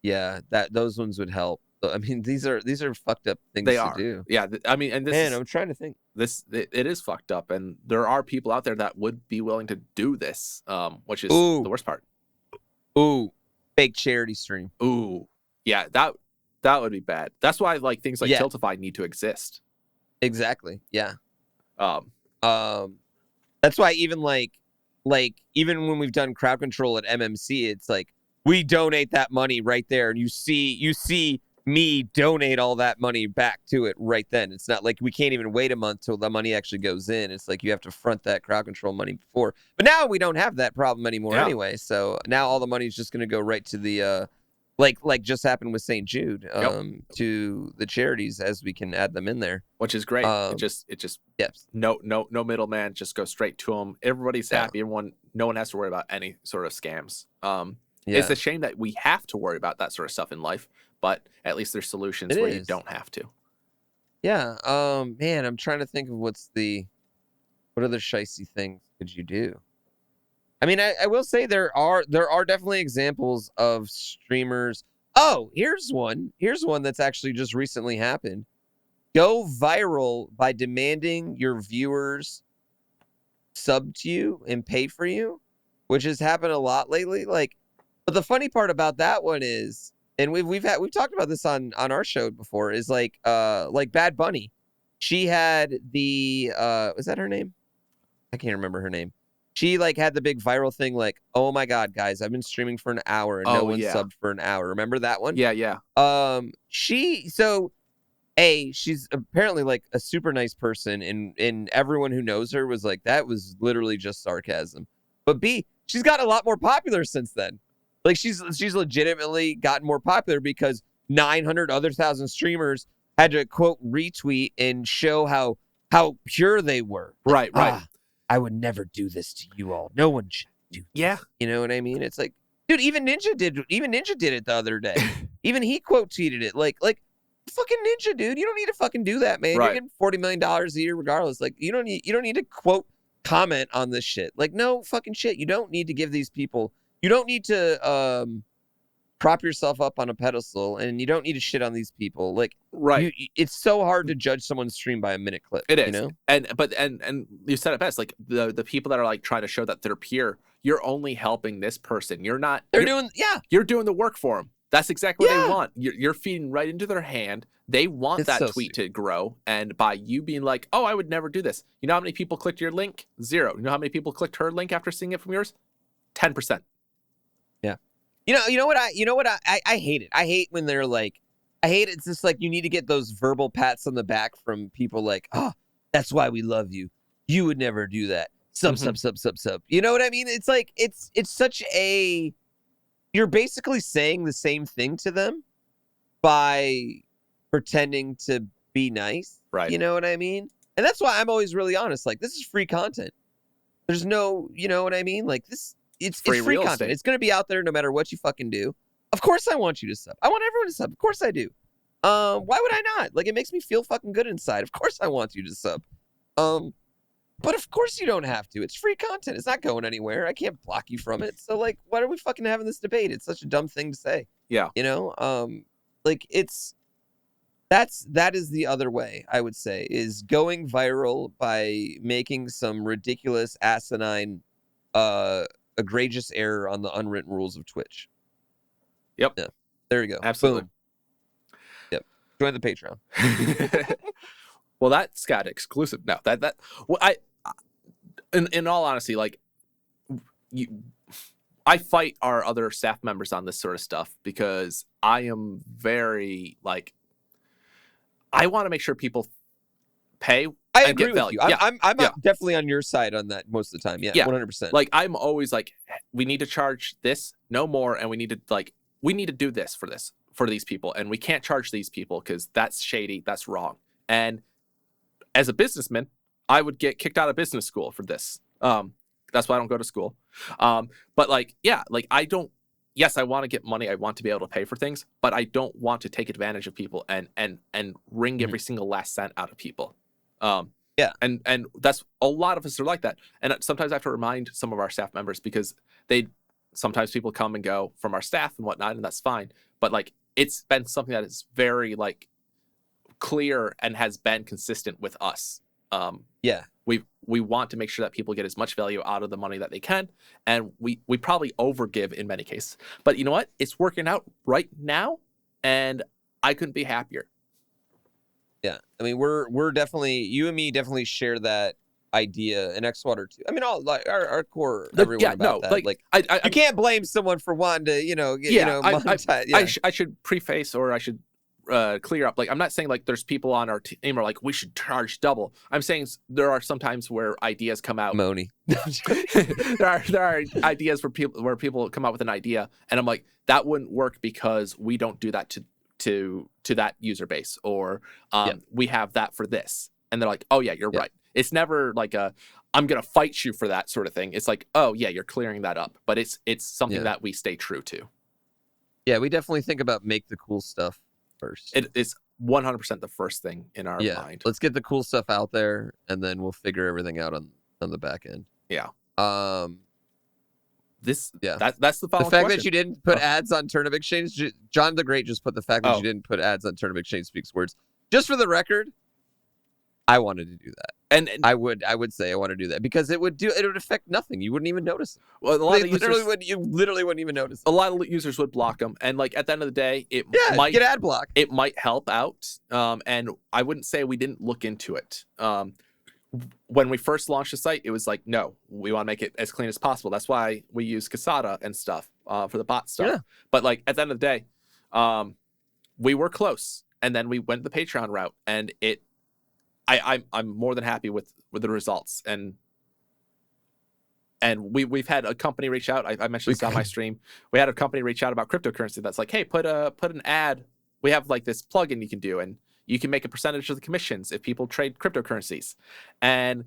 Yeah, those ones would help. I mean, these are fucked up things to do. Yeah, I mean, and I'm trying to think. It is fucked up, and there are people out there that would be willing to do this, which is the worst part. Ooh, fake charity stream. Ooh, yeah, that would be bad. That's why like things like Tiltify need to exist. Exactly. Yeah. That's why even like even when we've done crowd control at MMC, it's like we donate that money right there, and you see me donate all that money back to it right then. It's not like we can't even wait a month till the money actually goes in. It's like you have to front that crowd control money before. But now we don't have that problem anymore anyway. So now all the money is just going to go right to the like just happened with St. Jude to the charities as we can add them in there, which is great. It just no middleman, just go straight to them. Everybody's happy. No one has to worry about any sort of scams. It's a shame that we have to worry about that sort of stuff in life, but at least there's solutions where you don't have to. Yeah. Man, I'm trying to think of what other shicey things could you do? I mean, I will say there are definitely examples of streamers. Oh, here's one that's actually just recently happened. Go viral by demanding your viewers sub to you and pay for you, which has happened a lot lately. Like, but the funny part about that one is, and we've talked about this on our show before, is like Bad Bunny. She had the was that her name? I can't remember her name. She like had the big viral thing like, oh my God, guys, I've been streaming for an hour and no one subbed for an hour. Remember that one? Yeah. She's apparently like a super nice person, and everyone who knows her was like, that was literally just sarcasm. But B, she's gotten a lot more popular since then. Like she's legitimately gotten more popular because 900 other thousand streamers had to quote retweet and show how pure they were. Right. I would never do this to you all. No one should do this. Yeah. You know what I mean? It's like, dude, even Ninja did it the other day. Even he quote tweeted it. Like fucking Ninja, dude. You don't need to fucking do that, man. Right. You're getting $40 million a year regardless. Like you don't need to quote comment on this shit. Like no fucking shit. You don't need to give these people, you don't need to prop yourself up on a pedestal, and you don't need to shit on these people. Like, right. It's so hard to judge someone's stream by a minute clip. It is. You know? And you said it best. Like the people that are like trying to show that they're pure, you're only helping this person. You're not. You're doing the work for them. That's exactly what Yeah. they want. You're feeding right into their hand. They want It's that so tweet to grow. And by you being like, oh, I would never do this. You know how many people clicked your link? 0. You know how many people clicked her link after seeing it from yours? 10%. Yeah. You know what I hate it. I hate when they're like, I hate it. It's just like you need to get those verbal pats on the back from people like, oh, that's why we love you. You would never do that. Sub. You know what I mean? It's like, it's such a, you're basically saying the same thing to them by pretending to be nice. Right. You know what I mean? And that's why I'm always really honest. Like, this is free content. There's no, you know what I mean? Like, it's free real content. estate. It's going to be out there no matter what you fucking do. Of course I want you to sub. I want everyone to sub. Of course I do. Why would I not? Like, it makes me feel fucking good inside. Of course I want you to sub. But of course you don't have to. It's free content. It's not going anywhere. I can't block you from it. So, like, why are we fucking having this debate? It's such a dumb thing to say. Yeah. You know? Like, that is the other way, I would say, is going viral by making some ridiculous, asinine, egregious error on the unwritten rules of Twitch. Yep. Yeah. There you go. Absolutely. Boom. Yep. Join the Patreon. Well, that's got exclusive. No, well, in all honesty, like, I fight our other staff members on this sort of stuff because I am very, like, I want to make sure people pay. I and agree get with value. you. Yeah. I'm definitely on your side on that most of the time. Yeah, Yeah. 100%. Like, I'm always like, we need to charge this, no more, and we need to do this for these people, and we can't charge these people because that's shady, that's wrong. And as a businessman, I would get kicked out of business school for this. That's why I don't go to school. But like, yeah, like I don't. Yes, I want to get money. I want to be able to pay for things, but I don't want to take advantage of people and wring every single last cent out of people. Yeah. And that's a lot of us are like that. And sometimes I have to remind some of our staff members because sometimes people come and go from our staff and whatnot, and that's fine. But like, it's been something that is very like clear and has been consistent with us. Yeah. We want to make sure that people get as much value out of the money that they can, and we probably overgive in many cases. But you know what? It's working out right now, and I couldn't be happier. Yeah. I mean, we're definitely, you and me definitely share that idea, and xwater too. I mean, all like our core, everyone about that. Like you can't blame someone for wanting to, monetize. I should preface, or I should clear up. Like, I'm not saying like there's people on our team are like we should charge double. I'm saying there are some times where ideas come out. Moni. there are ideas where people come out with an idea, and I'm like, that wouldn't work because we don't do that to that user base, or we have that for this, and they're like, oh yeah, you're right. It's never like I'm gonna fight you for that sort of thing. It's like, oh yeah, you're clearing that up, but it's something that we stay true to. Yeah, we definitely think about make the cool stuff first. It is 100% the first thing in our mind. Let's get the cool stuff out there, and then we'll figure everything out on the back end. Yeah. That's the following fact question. that you didn't put ads on Turnip Exchange. John the Great just put the fact that you didn't put ads on Turnip Exchange speaks words. Just for the record, I wanted to do that, and I would say I want to do that because it would affect nothing. You wouldn't even notice it. Well, a lot of you literally wouldn't even notice it. A lot of users would block them, and like at the end of the day, it might get ad block. It might help out, and I wouldn't say we didn't look into it. When we first launched the site, it was like, no, we want to make it as clean as possible. That's why we use Casada and stuff for the bot stuff. Yeah. But like at the end of the day, we were close, and then we went the Patreon route, and I'm more than happy with the results, and we've had a company reach out. I mentioned this on my stream. We had a company reach out about cryptocurrency. That's like, hey, put an ad. We have like this plugin you can do, and you can make a percentage of the commissions if people trade cryptocurrencies. And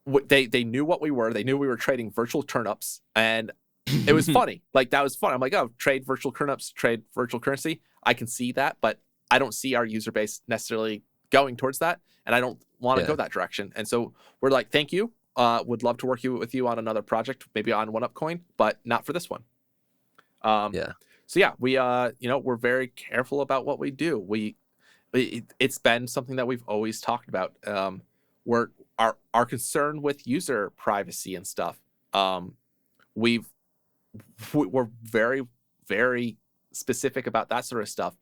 they knew what we were. They knew we were trading virtual turnips, and it was funny. Like, that was fun. I'm like, oh, trade virtual turnips, trade virtual currency. I can see that, but I don't see our user base necessarily going towards that, and I don't want to go that direction. And so we're like, thank you. Would love to work with you on another project, maybe on OneUpCoin, but not for this one. So yeah, we we're very careful about what we do. It's been something that we've always talked about. We're our concern with user privacy and stuff. We're very, very specific about that sort of stuff.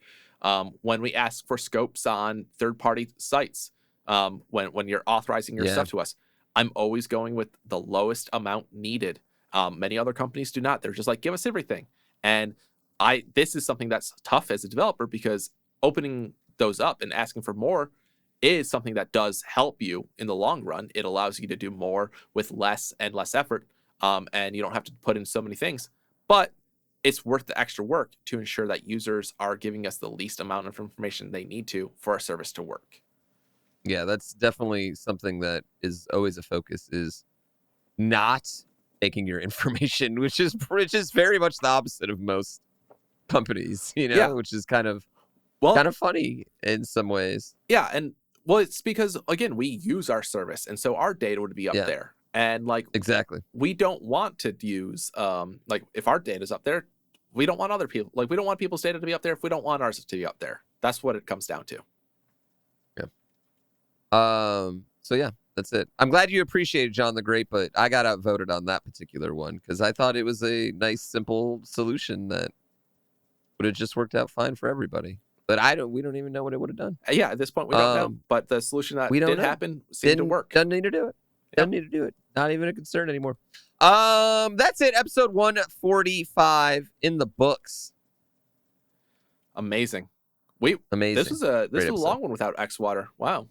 When we ask for scopes on third-party sites, when you're authorizing your stuff to us, I'm always going with the lowest amount needed. Many other companies do not. They're just like, give us everything. And this is something that's tough as a developer, because opening those up and asking for more is something that does help you in the long run. It allows you to do more with less and less effort, and you don't have to put in so many things. But it's worth the extra work to ensure that users are giving us the least amount of information they need to for our service to work. Yeah, that's definitely something that is always a focus, is not taking your information, which is very much the opposite of most companies, which is kind of funny in some ways. Yeah, and well, it's because, again, we use our service, and so our data would be up there. And exactly, we don't want to use if our data's up there, we don't want other people, we don't want people's data to be up there if we don't want ours to be up there. That's what it comes down to. So yeah, that's it. I'm glad you appreciated John the Great, but I got outvoted on that particular one because I thought it was a nice, simple solution that would have just worked out fine for everybody. But we don't even know what it would have done. Yeah, at this point, we don't know. But the solution that did happen seemed to work. Doesn't need to do it. Doesn't need to do it. Not even a concern anymore. That's it. Episode 145 in the books. Amazing. Amazing. This was a long one without xwater. Wow.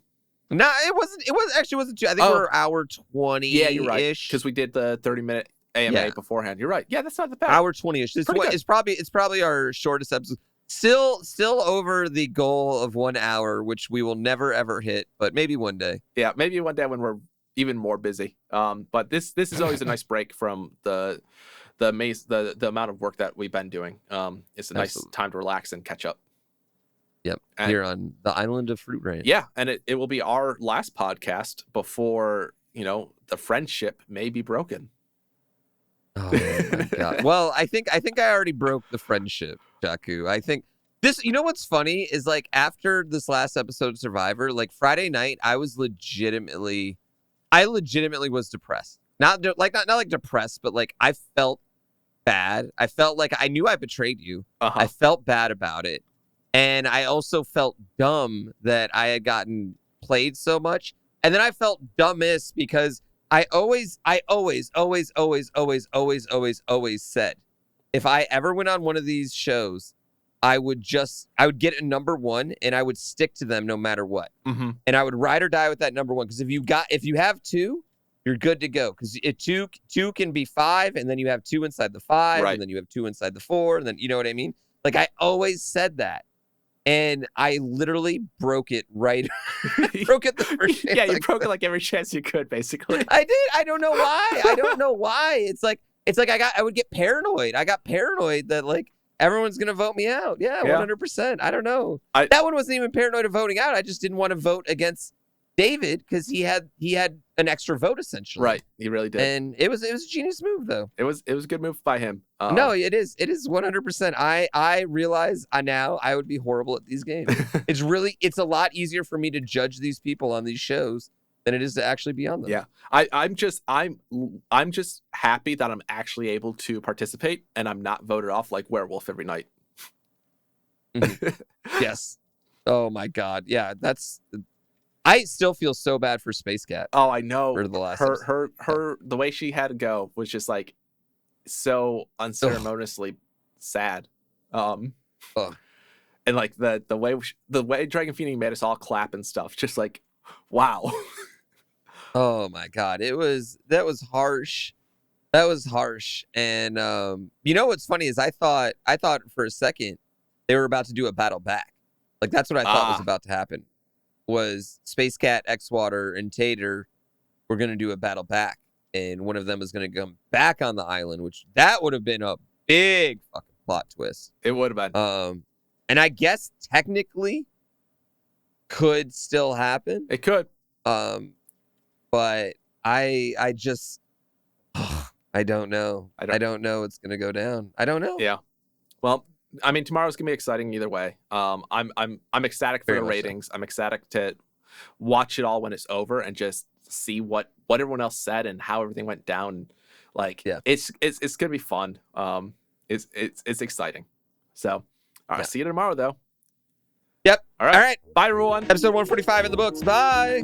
No, it wasn't. It wasn't too. I think we're hour 20. Yeah, you're right. Because we did the 30-minute AMA beforehand. You're right. Yeah, that's not the bad. Hour 20-ish. It's probably our shortest episode. Still over the goal of 1 hour, which we will never ever hit, but maybe one day. Yeah, maybe one day when we're even more busy. But this is always a nice break from the amount of work that we've been doing. It's a nice time to relax and catch up. Yep, and here on the island of Fruit Ranch. Yeah, and it will be our last podcast before, the friendship may be broken. Oh my God. Well, I think I already broke the friendship, Jaku. I think this, what's funny is after this last episode of Survivor, Friday night, I legitimately was depressed. Not depressed, but I felt bad. I felt like I knew I betrayed you. I felt bad about it. And I also felt dumb that I had gotten played so much. And then I felt dumbest because I always said, if I ever went on one of these shows, I would get a number one and I would stick to them no matter what. Mm-hmm. And I would ride or die with that number one. Because if you have two, you're good to go. Because two can be 5, and then you have 2 inside the 5, and then you have 2 inside the 4, and then you know what I mean? I always said that. And I literally broke it right. Broke it the first chance. Yeah, you broke it every chance you could, basically. I did. I don't know why. It's like I would get paranoid. I got paranoid that everyone's gonna vote me out. Yeah, 100%. I don't know. That one wasn't even paranoid of voting out. I just didn't want to vote against David because he had an extra vote essentially. Right, he really did. And it was a genius move though. It was a good move by him. No, it is 100%. I realize now I would be horrible at these games. It's a lot easier for me to judge these people on these shows than it is to actually be on them. Yeah, I'm just happy that I'm actually able to participate and I'm not voted off like Werewolf every night. Yes. Oh my God. Yeah, I still feel so bad for Space Cat. Oh, I know. For the last her the way she had to go was just so unceremoniously sad. And the way Dragon Phoenix made us all clap and stuff, just wow. Oh my God. That was harsh. That was harsh. And what's funny is I thought for a second they were about to do a battle back. That's what I thought was about to happen. Was Space Cat, xwater, and Tater were going to do a battle back. And one of them is going to come back on the island, which that would have been a big fucking plot twist. It would have been. And I guess technically could still happen. It could. But I just I don't know. I don't know it's going to go down. I don't know. Yeah. Well, I mean, tomorrow's gonna be exciting either way. I'm ecstatic for the ratings. I'm ecstatic to watch it all when it's over and just see what everyone else said and how everything went down. It's gonna be fun. It's exciting. So All right, see you tomorrow, though. Yep. All right. All right. Bye, everyone. Episode 145 in the books. Bye.